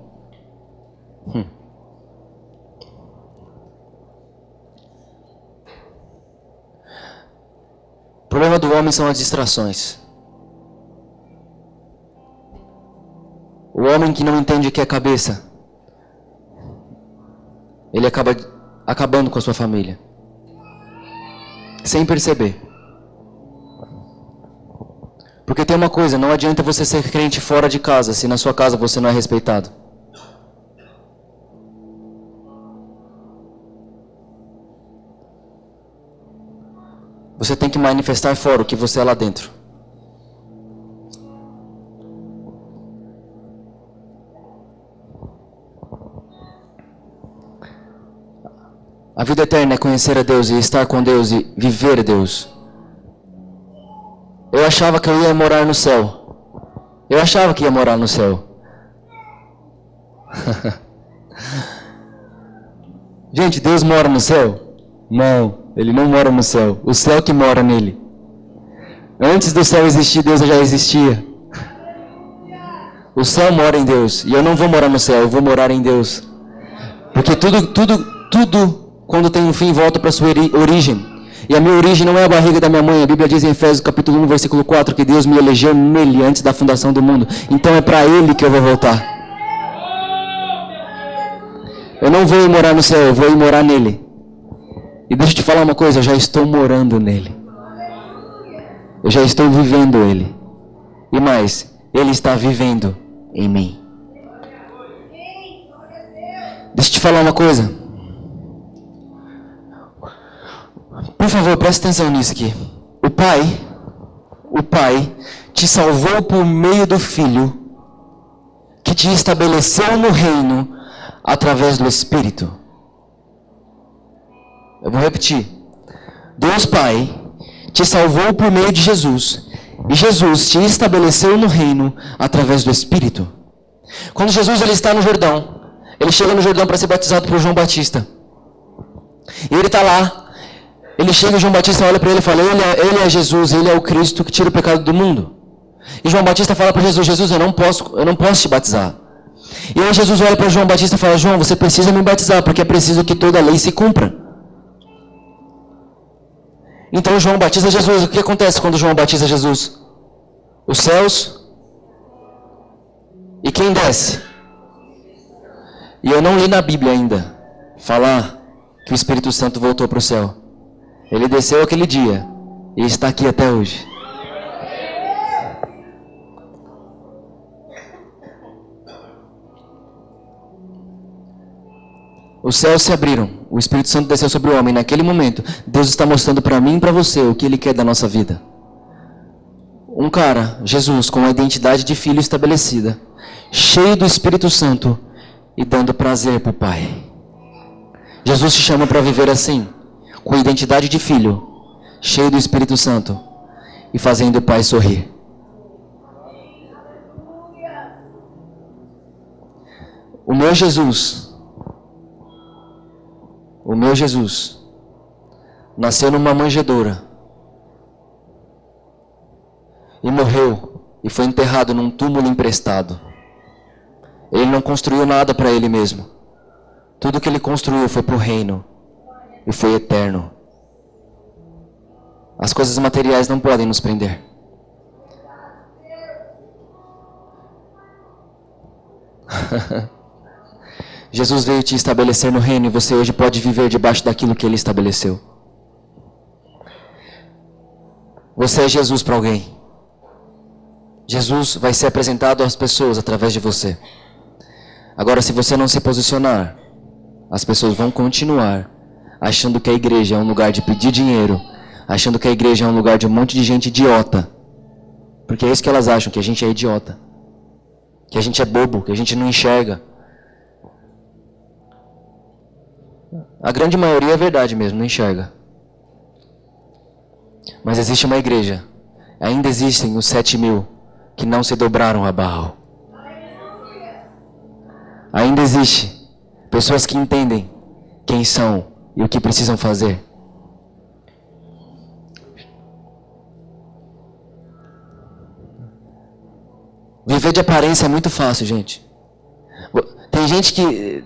O problema do homem são as distrações. O homem que não entende o que é cabeça, ele acaba acabando com a sua família, sem perceber. Porque tem uma coisa, não adianta você ser crente fora de casa, se na sua casa você não é respeitado. Você tem que manifestar fora o que você é lá dentro. A vida eterna é conhecer a Deus e estar com Deus e viver Deus. Eu achava que eu ia morar no céu. Eu achava que ia morar no céu. Gente, Deus mora no céu? Não, Ele não mora no céu. O céu que mora nele. Antes do céu existir, Deus já existia. O céu mora em Deus. E eu não vou morar no céu, eu vou morar em Deus. Porque tudo, quando tem um fim, volta para a sua origem. E a minha origem não é a barriga da minha mãe. A Bíblia diz em Efésios capítulo 1, versículo 4, que Deus me elegeu nele antes da fundação do mundo. Então é para Ele que eu vou voltar. Eu não vou ir morar no céu, eu vou ir morar nele. E deixa eu te falar uma coisa, eu já estou morando nele. Eu já estou vivendo Ele. E mais, Ele está vivendo em mim. Deixa eu te falar uma coisa. Por favor, preste atenção nisso aqui. O Pai te salvou por meio do Filho, que te estabeleceu no reino através do Espírito. Eu vou repetir. Deus Pai te salvou por meio de Jesus, e Jesus te estabeleceu no reino através do Espírito. Quando Jesus ele está no Jordão, ele chega no Jordão para ser batizado por João Batista. E ele está lá. Ele chega e João Batista olha para ele e fala, ele é Jesus, Ele é o Cristo que tira o pecado do mundo. E João Batista fala para Jesus, Jesus, eu não posso te batizar. E aí Jesus olha para João Batista e fala, João, você precisa me batizar, porque é preciso que toda a lei se cumpra. Então João batiza Jesus. O que acontece quando João batiza Jesus? Os céus. E quem desce? E eu não li na Bíblia ainda falar que o Espírito Santo voltou para o céu. Ele desceu aquele dia e está aqui até hoje. Os céus se abriram, o Espírito Santo desceu sobre o homem. Naquele momento, Deus está mostrando para mim e para você o que Ele quer da nossa vida. Um cara, Jesus, com a identidade de filho estabelecida, cheio do Espírito Santo e dando prazer para o Pai. Jesus te chama para viver assim, com a identidade de filho, cheio do Espírito Santo e fazendo o Pai sorrir. O meu Jesus nasceu numa manjedoura e morreu e foi enterrado num túmulo emprestado. Ele não construiu nada para ele mesmo. Tudo que ele construiu foi para o reino e foi eterno. As coisas materiais não podem nos prender. Jesus veio te estabelecer no reino e você hoje pode viver debaixo daquilo que Ele estabeleceu. Você é Jesus para alguém. Jesus vai ser apresentado às pessoas através de você. Agora, se você não se posicionar, as pessoas vão continuar achando que a igreja é um lugar de pedir dinheiro, achando que a igreja é um lugar de um monte de gente idiota. Porque é isso que elas acham, que a gente é idiota, que a gente é bobo, que a gente não enxerga. A grande maioria é verdade mesmo, não enxerga. Mas existe uma igreja. Ainda existem os 7.000 que não se dobraram a Baal. Ainda existe pessoas que entendem quem são e o que precisam fazer. Viver de aparência é muito fácil, gente.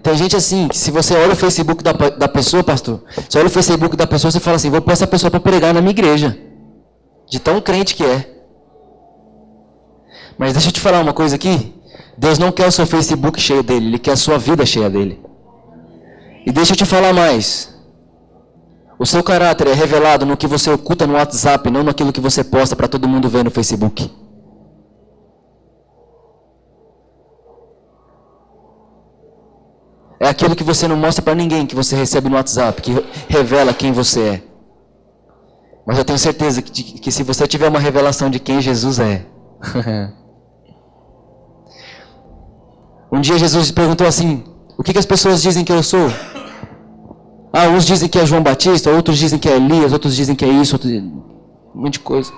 Tem gente assim, que se você olha o Facebook da pessoa, pastor, você olha o Facebook da pessoa, você fala assim, vou pôr essa pessoa para pregar na minha igreja. De tão crente que é. Mas deixa eu te falar uma coisa aqui. Deus não quer o seu Facebook cheio dele, Ele quer a sua vida cheia dele. E deixa eu te falar mais. O seu caráter é revelado no que você oculta no WhatsApp, não naquilo que você posta para todo mundo ver no Facebook. É aquilo que você não mostra para ninguém, que você recebe no WhatsApp, que revela quem você é. Mas eu tenho certeza que se você tiver uma revelação de quem Jesus é. Um dia Jesus perguntou assim, o que as pessoas dizem que eu sou? Uns dizem que é João Batista, outros dizem que é Elias, outros dizem que é isso, um monte de coisa.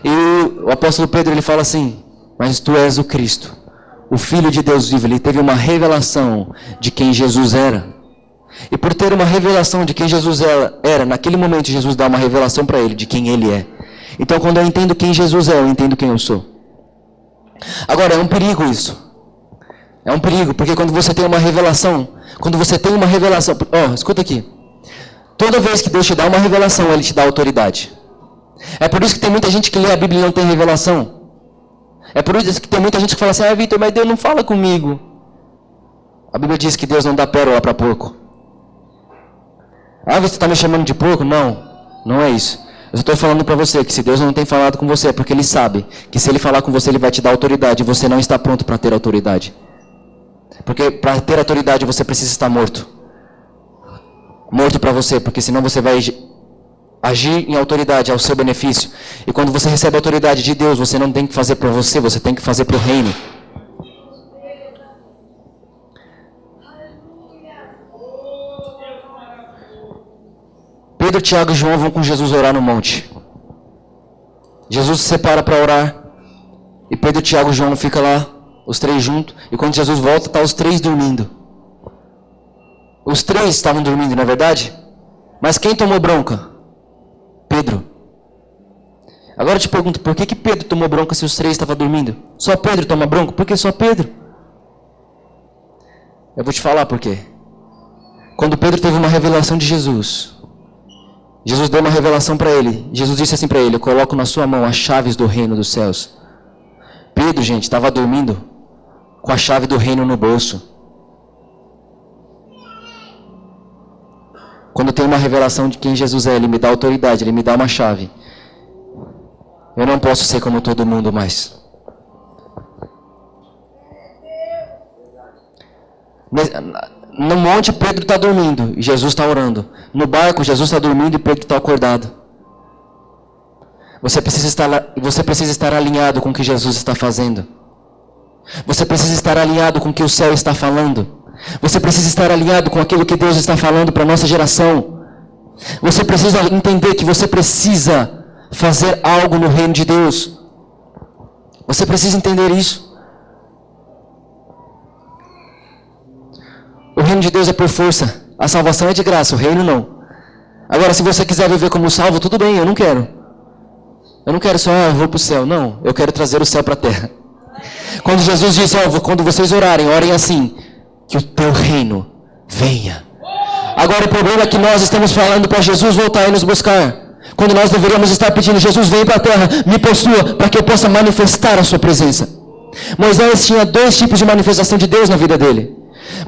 E o apóstolo Pedro, ele fala assim, mas tu és o Cristo, o Filho de Deus vivo. Ele teve uma revelação de quem Jesus era. E por ter uma revelação de quem Jesus era, naquele momento Jesus dá uma revelação para ele de quem ele é. Então quando eu entendo quem Jesus é, eu entendo quem eu sou. Agora, é um perigo isso. É um perigo, porque quando você tem uma revelação, escuta aqui. Toda vez que Deus te dá uma revelação, Ele te dá autoridade. É por isso que tem muita gente que lê a Bíblia e não tem revelação. É por isso que tem muita gente que fala assim, Vitor, mas Deus não fala comigo. A Bíblia diz que Deus não dá pérola para porco. Você está me chamando de porco? Não, não é isso. Eu estou falando para você que se Deus não tem falado com você, é porque Ele sabe que se Ele falar com você, Ele vai te dar autoridade, e você não está pronto para ter autoridade. Porque para ter autoridade você precisa estar morto. Morto para você, porque senão você vai agir em autoridade ao seu benefício. E quando você recebe a autoridade de Deus, você não tem que fazer para você, você tem que fazer para o reino. Pedro, Tiago e João vão com Jesus orar no monte. Jesus se separa para orar. E Pedro, Tiago e João ficam lá, os três juntos. E quando Jesus volta, está os três dormindo. Os três estavam dormindo, não é verdade? Mas quem tomou bronca? Pedro. Agora eu te pergunto, por que Pedro tomou bronca se os três estavam dormindo? Só Pedro toma bronca? Por que só Pedro? Eu vou te falar por quê. Quando Pedro teve uma revelação de Jesus, Jesus deu uma revelação para ele. Jesus disse assim para ele, eu coloco na sua mão as chaves do reino dos céus. Pedro, gente, estava dormindo com a chave do reino no bolso. Quando tem uma revelação de quem Jesus é, Ele me dá autoridade, Ele me dá uma chave. Eu não posso ser como todo mundo mais. No monte, Pedro está dormindo e Jesus está orando. No barco, Jesus está dormindo e Pedro está acordado. Você precisa estar alinhado com o que Jesus está fazendo. Você precisa estar alinhado com o que o céu está falando. Você precisa estar alinhado com aquilo que Deus está falando para a nossa geração. Você precisa entender que você precisa fazer algo no reino de Deus. Você precisa entender isso. O reino de Deus é por força. A salvação é de graça, o reino não. Agora, se você quiser viver como salvo, tudo bem, eu não quero. Eu não quero só, eu vou para o céu. Não, eu quero trazer o céu para a terra. Quando Jesus disse, quando vocês orarem, orem assim, que o teu reino venha. Agora o problema é que nós estamos falando para Jesus voltar e nos buscar. Quando nós deveríamos estar pedindo, Jesus vem para a terra, me possua, para que eu possa manifestar a sua presença. Moisés tinha dois tipos de manifestação de Deus na vida dele.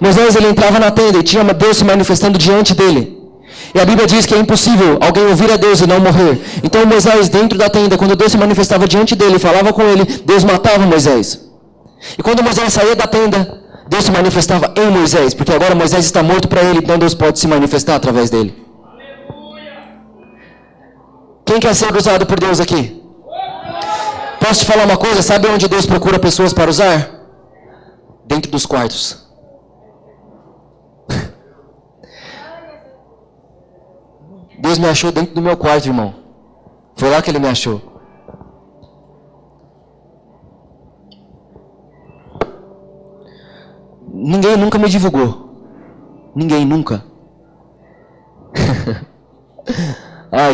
Moisés, ele entrava na tenda e tinha Deus se manifestando diante dele. E a Bíblia diz que é impossível alguém ouvir a Deus e não morrer. Então Moisés, dentro da tenda, quando Deus se manifestava diante dele, falava com ele, Deus matava Moisés. E quando Moisés saía da tenda, Deus se manifestava em Moisés, porque agora Moisés está morto para ele, então Deus pode se manifestar através dele. Quem quer ser usado por Deus aqui? Posso te falar uma coisa? Sabe onde Deus procura pessoas para usar? Dentro dos quartos. Deus me achou dentro do meu quarto, irmão. Foi lá que Ele me achou. Ninguém nunca me divulgou. Ninguém nunca.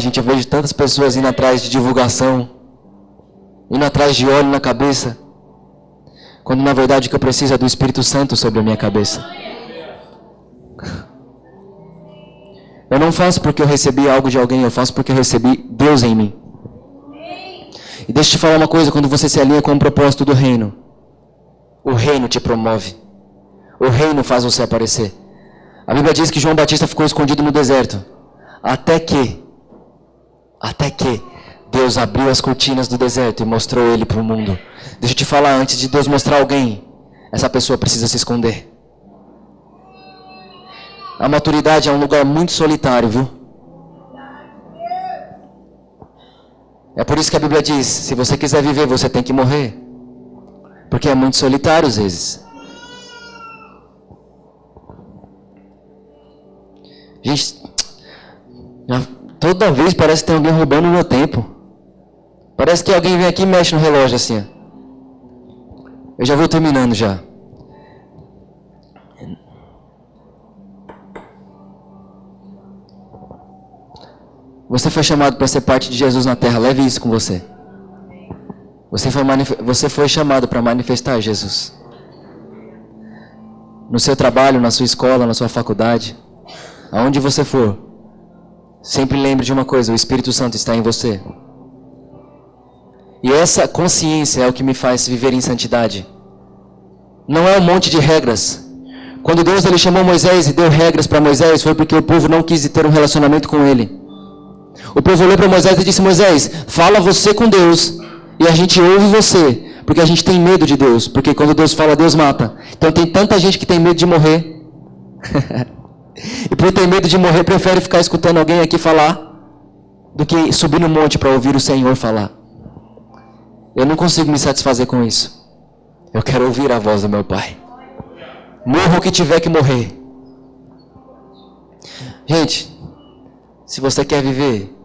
Gente, eu vejo tantas pessoas indo atrás de divulgação, indo atrás de óleo na cabeça. Quando na verdade o que eu preciso é do Espírito Santo sobre a minha cabeça. Eu não faço porque eu recebi algo de alguém, eu faço porque eu recebi Deus em mim. E deixa eu te falar uma coisa, quando você se alinha com o propósito do reino, o reino te promove. O reino faz você aparecer. A Bíblia diz que João Batista ficou escondido no deserto. Até que Deus abriu as cortinas do deserto e mostrou ele para o mundo. Deixa eu te falar, antes de Deus mostrar alguém, essa pessoa precisa se esconder. A maturidade é um lugar muito solitário, viu? É por isso que a Bíblia diz, se você quiser viver, você tem que morrer. Porque é muito solitário às vezes. Gente, toda vez parece que tem alguém roubando o meu tempo. Parece que alguém vem aqui e mexe no relógio assim. Eu já vou terminando já. Você foi chamado para ser parte de Jesus na terra. Leve isso com você. Você foi chamado para manifestar Jesus. No seu trabalho, na sua escola, na sua faculdade, aonde você for, sempre lembre de uma coisa: o Espírito Santo está em você. E essa consciência é o que me faz viver em santidade. Não é um monte de regras. Quando Deus ele chamou Moisés e deu regras para Moisés, foi porque o povo não quis ter um relacionamento com ele. O povo olhou para Moisés e disse: Moisés, fala você com Deus e a gente ouve você, porque a gente tem medo de Deus, porque quando Deus fala, Deus mata. Então tem tanta gente que tem medo de morrer. E por ter medo de morrer, prefere ficar escutando alguém aqui falar do que subir no monte para ouvir o Senhor falar. Eu não consigo me satisfazer com isso. Eu quero ouvir a voz do meu Pai. Morra o que tiver que morrer. Gente, se você quer viver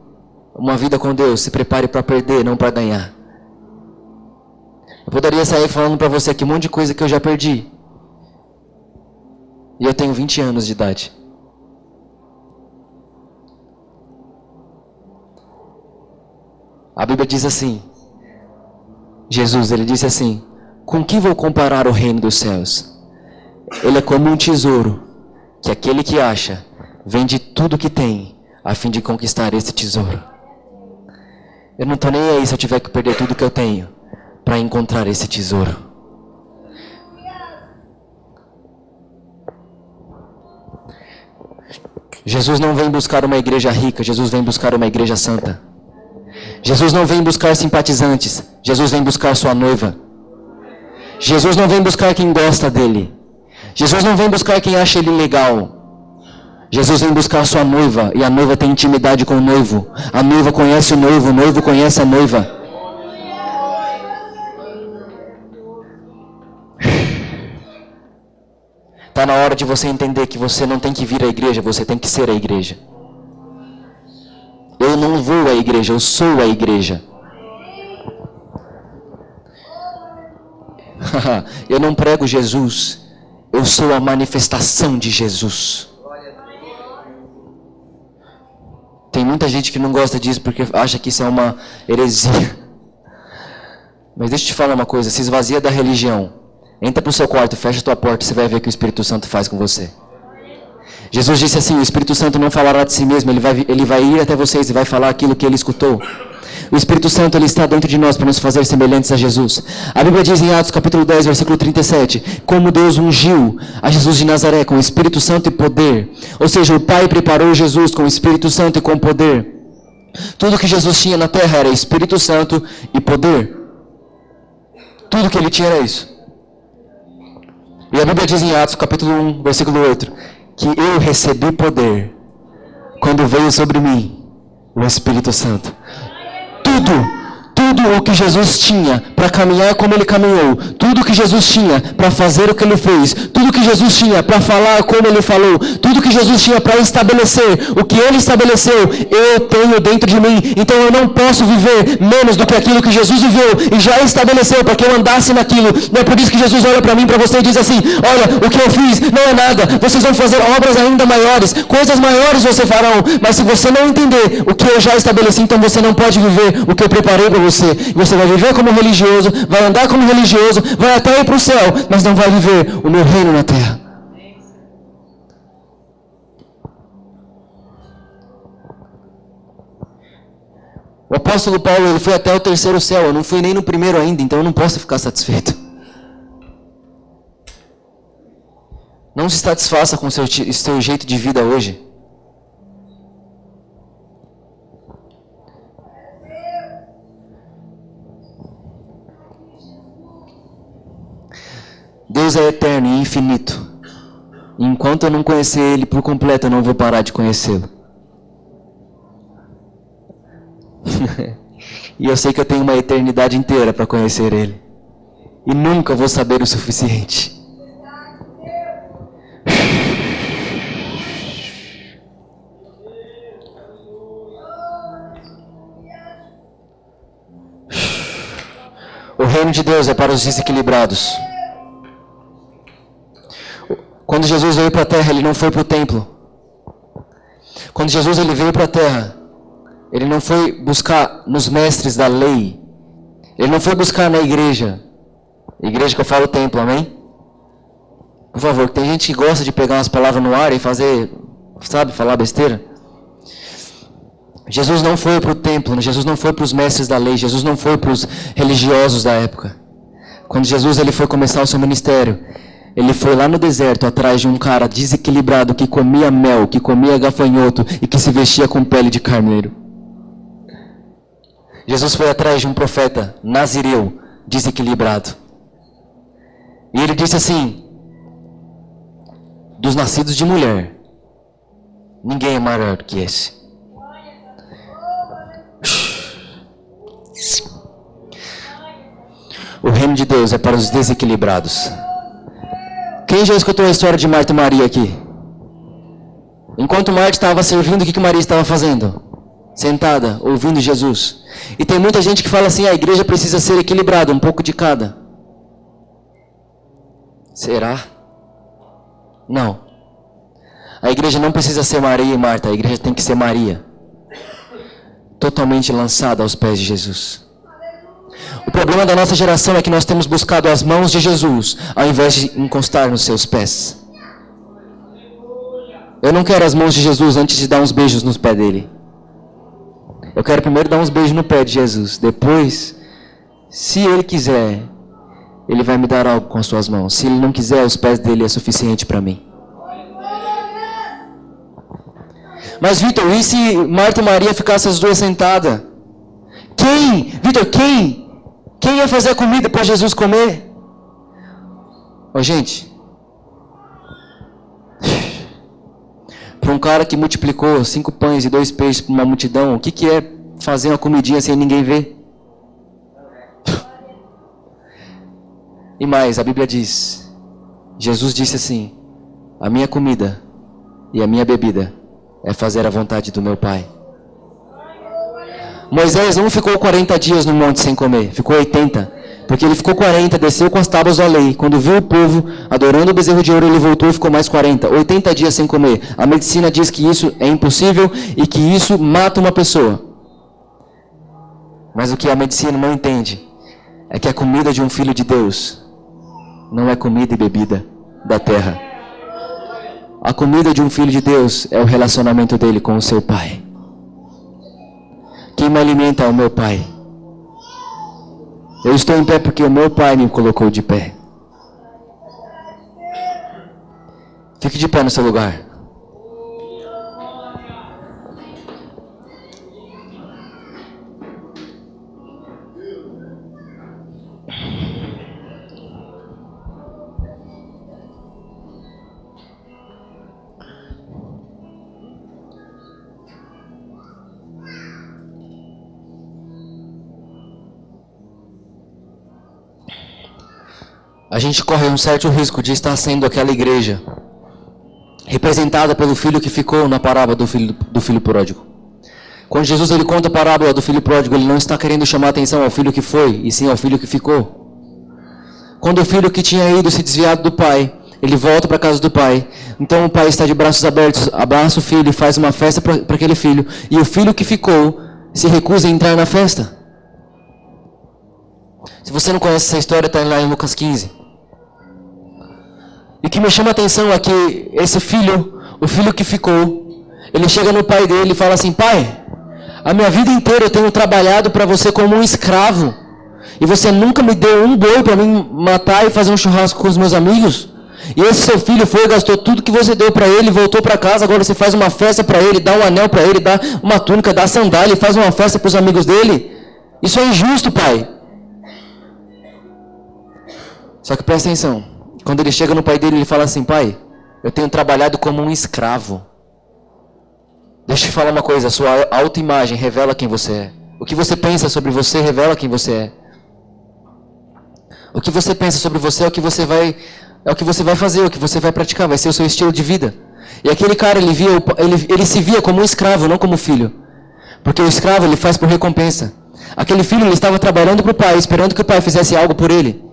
uma vida com Deus, se prepare para perder, não para ganhar. Eu poderia sair falando para você aqui um monte de coisa que eu já perdi. E eu tenho 20 anos de idade. A Bíblia diz assim, Jesus, ele disse assim: com que vou comparar o reino dos céus? Ele é como um tesouro, que aquele que acha, vende tudo que tem, a fim de conquistar esse tesouro. Eu não estou nem aí se eu tiver que perder tudo que eu tenho, para encontrar esse tesouro. Jesus não vem buscar uma igreja rica, Jesus vem buscar uma igreja santa. Jesus não vem buscar simpatizantes, Jesus vem buscar sua noiva. Jesus não vem buscar quem gosta dele. Jesus não vem buscar quem acha ele legal. Jesus vem buscar sua noiva, e a noiva tem intimidade com o noivo. A noiva conhece o noivo conhece a noiva. Está na hora de você entender que você não tem que vir à igreja, você tem que ser a igreja. Eu não vou à igreja, eu sou a igreja. Eu não prego Jesus, eu sou a manifestação de Jesus. Tem muita gente que não gosta disso porque acha que isso é uma heresia. Mas deixa eu te falar uma coisa, se esvazia da religião. Entra para o seu quarto, fecha a tua porta e você vai ver o que o Espírito Santo faz com você. Jesus disse assim, o Espírito Santo não falará de si mesmo, ele vai ir até vocês e vai falar aquilo que ele escutou. O Espírito Santo ele está dentro de nós para nos fazer semelhantes a Jesus. A Bíblia diz em Atos capítulo 10, versículo 37, como Deus ungiu a Jesus de Nazaré com o Espírito Santo e poder. Ou seja, o Pai preparou Jesus com o Espírito Santo e com poder. Tudo que Jesus tinha na terra era Espírito Santo e poder. Tudo que ele tinha era isso. E a Bíblia diz em Atos capítulo 1, versículo 8, que eu recebi poder quando veio sobre mim o Espírito Santo. Tudo o que Jesus tinha para caminhar como ele caminhou, tudo que Jesus tinha para fazer o que ele fez, tudo que Jesus tinha para falar como ele falou, tudo que Jesus tinha para estabelecer o que ele estabeleceu, eu tenho dentro de mim. Então eu não posso viver menos do que aquilo que Jesus viveu e já estabeleceu para que eu andasse naquilo. Não é por isso que Jesus olha para mim, para você e diz assim, olha, o que eu fiz não é nada, vocês vão fazer obras ainda maiores, coisas maiores vocês farão, mas se você não entender o que eu já estabeleci, então você não pode viver o que eu preparei para você. você. E você vai viver como religioso, vai andar como religioso, vai até ir para o céu, mas não vai viver o meu reino na terra. O apóstolo Paulo, ele foi até o terceiro céu, eu não fui nem no primeiro ainda, então eu não posso ficar satisfeito. Não se satisfaça com o seu jeito de vida hoje. Deus é eterno e infinito. E enquanto eu não conhecer Ele por completo, eu não vou parar de conhecê-lo. E eu sei que eu tenho uma eternidade inteira para conhecer Ele. E nunca vou saber o suficiente. O reino de Deus é para os desequilibrados. Quando Jesus veio para a terra, Ele não foi para o templo. Quando Jesus ele veio para a terra, Ele não foi buscar nos mestres da lei. Ele não foi buscar na igreja. Igreja que eu falo templo, amém? Por favor, tem gente que gosta de pegar umas palavras no ar e fazer, sabe, falar besteira. Jesus não foi para o templo, Jesus não foi para os mestres da lei, Jesus não foi para os religiosos da época. Quando Jesus ele foi começar o seu ministério, Ele foi lá no deserto atrás de um cara desequilibrado que comia mel, que comia gafanhoto e que se vestia com pele de carneiro. Jesus foi atrás de um profeta nazireu desequilibrado. E ele disse assim: dos nascidos de mulher, ninguém é maior do que esse. O reino de Deus é para os desequilibrados. Quem já escutou a história de Marta e Maria aqui? Enquanto Marta estava servindo, o que Maria estava fazendo? Sentada, ouvindo Jesus. E tem muita gente que fala assim: a igreja precisa ser equilibrada, um pouco de cada. Será? Não. A igreja não precisa ser Maria e Marta, a igreja tem que ser Maria. Totalmente lançada aos pés de Jesus. O problema da nossa geração é que nós temos buscado as mãos de Jesus, ao invés de encostar nos seus pés. Eu não quero as mãos de Jesus antes de dar uns beijos nos pés dele. Eu quero primeiro dar uns beijos no pé de Jesus. Depois, se ele quiser, ele vai me dar algo com as suas mãos. Se ele não quiser, os pés dele é suficiente para mim. Mas Vitor, e se Marta e Maria ficassem as duas sentadas? Vitor, quem ia fazer a comida para Jesus comer? Ô gente, para um cara que multiplicou 5 pães e 2 peixes para uma multidão, o que é fazer uma comidinha sem ninguém ver? E mais, a Bíblia diz, Jesus disse assim: a minha comida e a minha bebida é fazer a vontade do meu Pai. Moisés não ficou 40 dias no monte sem comer, ficou 80. Porque ele ficou 40, desceu com as tábuas da lei. Quando viu o povo adorando o bezerro de ouro, ele voltou e ficou mais 40. 80 dias sem comer. A medicina diz que isso é impossível e que isso mata uma pessoa. Mas o que a medicina não entende é que a comida de um filho de Deus não é comida e bebida da terra. A comida de um filho de Deus é o relacionamento dele com o seu Pai. Quem me alimenta é o meu Pai. Eu estou em pé porque o meu Pai me colocou de pé. Fique de pé no seu lugar. A gente corre um certo risco de estar sendo aquela igreja representada pelo filho que ficou na parábola do filho pródigo. Quando Jesus ele conta a parábola do filho pródigo, ele não está querendo chamar a atenção ao filho que foi, e sim ao filho que ficou. Quando o filho que tinha ido se desviado do pai, ele volta para a casa do pai. Então o pai está de braços abertos, abraça o filho e faz uma festa para aquele filho. E o filho que ficou se recusa a entrar na festa. você não conhece essa história, está lá em Lucas 15. E o que me chama a atenção é que esse filho, o filho que ficou, ele chega no pai dele e fala assim: pai, a minha vida inteira eu tenho trabalhado para você como um escravo. E você nunca me deu um boi para mim matar e fazer um churrasco com os meus amigos. E esse seu filho foi e gastou tudo que você deu para ele, voltou para casa, agora você faz uma festa para ele, dá um anel para ele, dá uma túnica, dá sandália e faz uma festa para os amigos dele. Isso é injusto, pai. Só que presta atenção. Quando ele chega no pai dele, ele fala assim: pai, eu tenho trabalhado como um escravo. Deixa eu te falar uma coisa, a sua autoimagem revela quem você é. O que você pensa sobre você revela quem você é. O que você pensa sobre você é o que você vai fazer, o que você vai praticar, vai ser o seu estilo de vida. E aquele cara, ele se via como um escravo, não como filho. Porque o escravo, ele faz por recompensa. Aquele filho, ele estava trabalhando para o pai, esperando que o pai fizesse algo por ele.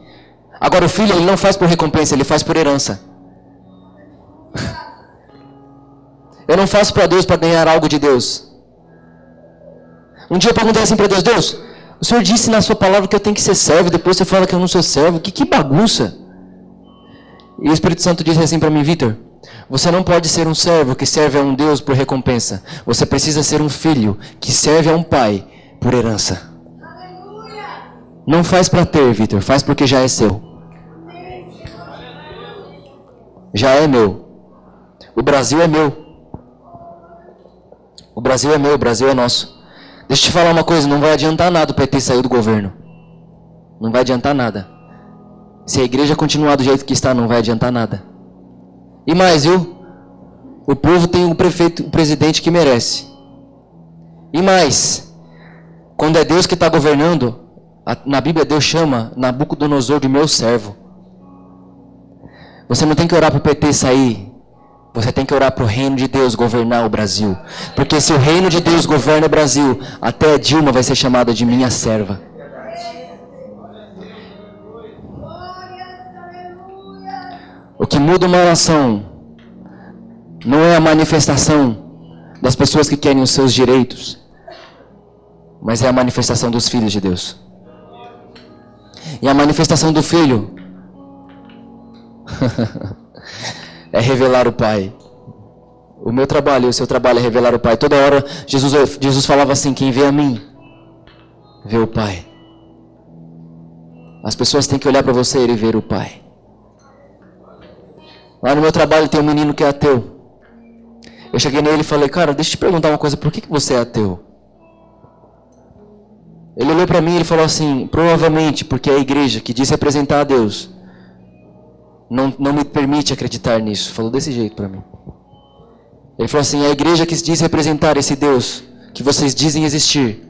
Agora o filho, ele não faz por recompensa, ele faz por herança. Eu não faço para Deus para ganhar algo de Deus. Um dia eu perguntei assim para Deus: Deus, o Senhor disse na sua palavra que eu tenho que ser servo, depois você fala que eu não sou servo. Que bagunça. E o Espírito Santo disse assim para mim: Vitor, você não pode ser um servo que serve a um Deus por recompensa. Você precisa ser um filho que serve a um pai por herança. Não faz para ter, Vitor, faz porque já é seu. Já é meu. O Brasil é meu. O Brasil é meu, o Brasil é nosso. Deixa eu te falar uma coisa, não vai adiantar nada o PT sair do governo. Não vai adiantar nada. Se a igreja continuar do jeito que está, não vai adiantar nada. E mais, viu? O povo tem um prefeito, um presidente que merece. E mais, quando é Deus que está governando, na Bíblia Deus chama Nabucodonosor de meu servo. Você não tem que orar para o PT sair. Você tem que orar para o reino de Deus governar o Brasil. Porque se o reino de Deus governa o Brasil, até a Dilma vai ser chamada de minha serva. O que muda uma nação não é a manifestação das pessoas que querem os seus direitos, mas é a manifestação dos filhos de Deus. E a manifestação do filho é revelar o Pai. O meu trabalho e o seu trabalho é revelar o Pai. Toda hora Jesus falava assim: quem vê a mim, vê o Pai. As pessoas têm que olhar para você e ver o Pai. Lá no meu trabalho tem um menino que é ateu. Eu cheguei nele e falei: cara, deixa eu te perguntar uma coisa, por que você é ateu? Ele olhou para mim e ele falou assim: provavelmente porque a igreja que diz representar a Deus não me permite acreditar nisso. Falou desse jeito para mim. Ele falou assim: a igreja que diz representar esse Deus que vocês dizem existir,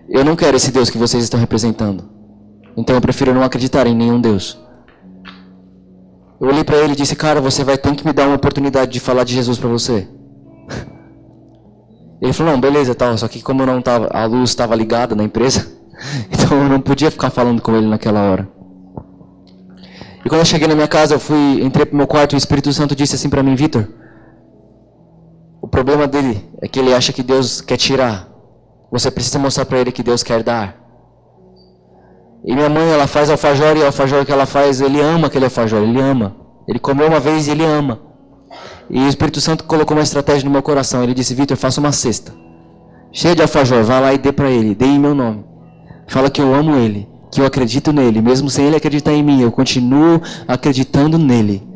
eu não quero esse Deus que vocês estão representando. Então eu prefiro não acreditar em nenhum Deus. Eu olhei para ele e disse: cara, você vai ter que me dar uma oportunidade de falar de Jesus para você. Ele falou: não, beleza, tal. Só que como eu não tava, a luz estava ligada na empresa, então eu não podia ficar falando com ele naquela hora. E quando eu cheguei na minha casa, entrei pro meu quarto e o Espírito Santo disse assim para mim: Vitor, o problema dele é que ele acha que Deus quer tirar. Você precisa mostrar para ele que Deus quer dar. E minha mãe, ela faz alfajor, e o alfajor que ela faz, ele ama aquele alfajor, ele ama. Ele comeu uma vez e ele ama. E o Espírito Santo colocou uma estratégia no meu coração. Ele disse: Vitor, faça uma cesta cheia de alfajor, vá lá e dê para ele, dê em meu nome. Fala que eu amo ele, que eu acredito nele, mesmo sem ele acreditar em mim, eu continuo acreditando nele.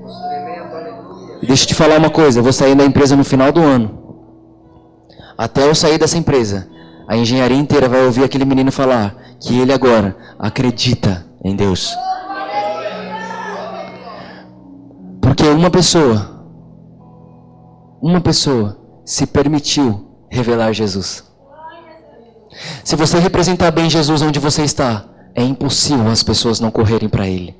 E deixa eu te falar uma coisa, eu vou sair da empresa no final do ano. Até eu sair dessa empresa, a engenharia inteira vai ouvir aquele menino falar que ele agora acredita em Deus. Porque uma pessoa se permitiu revelar Jesus. Se você representar bem Jesus onde você está, é impossível as pessoas não correrem para Ele.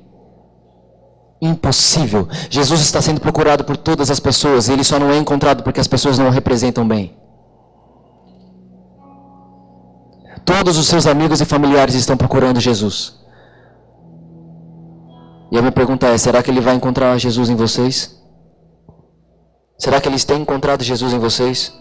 Impossível. Jesus está sendo procurado por todas as pessoas e Ele só não é encontrado porque as pessoas não o representam bem. Todos os seus amigos e familiares estão procurando Jesus. E a minha pergunta é: será que Ele vai encontrar Jesus em vocês? Será que eles têm encontrado Jesus em vocês?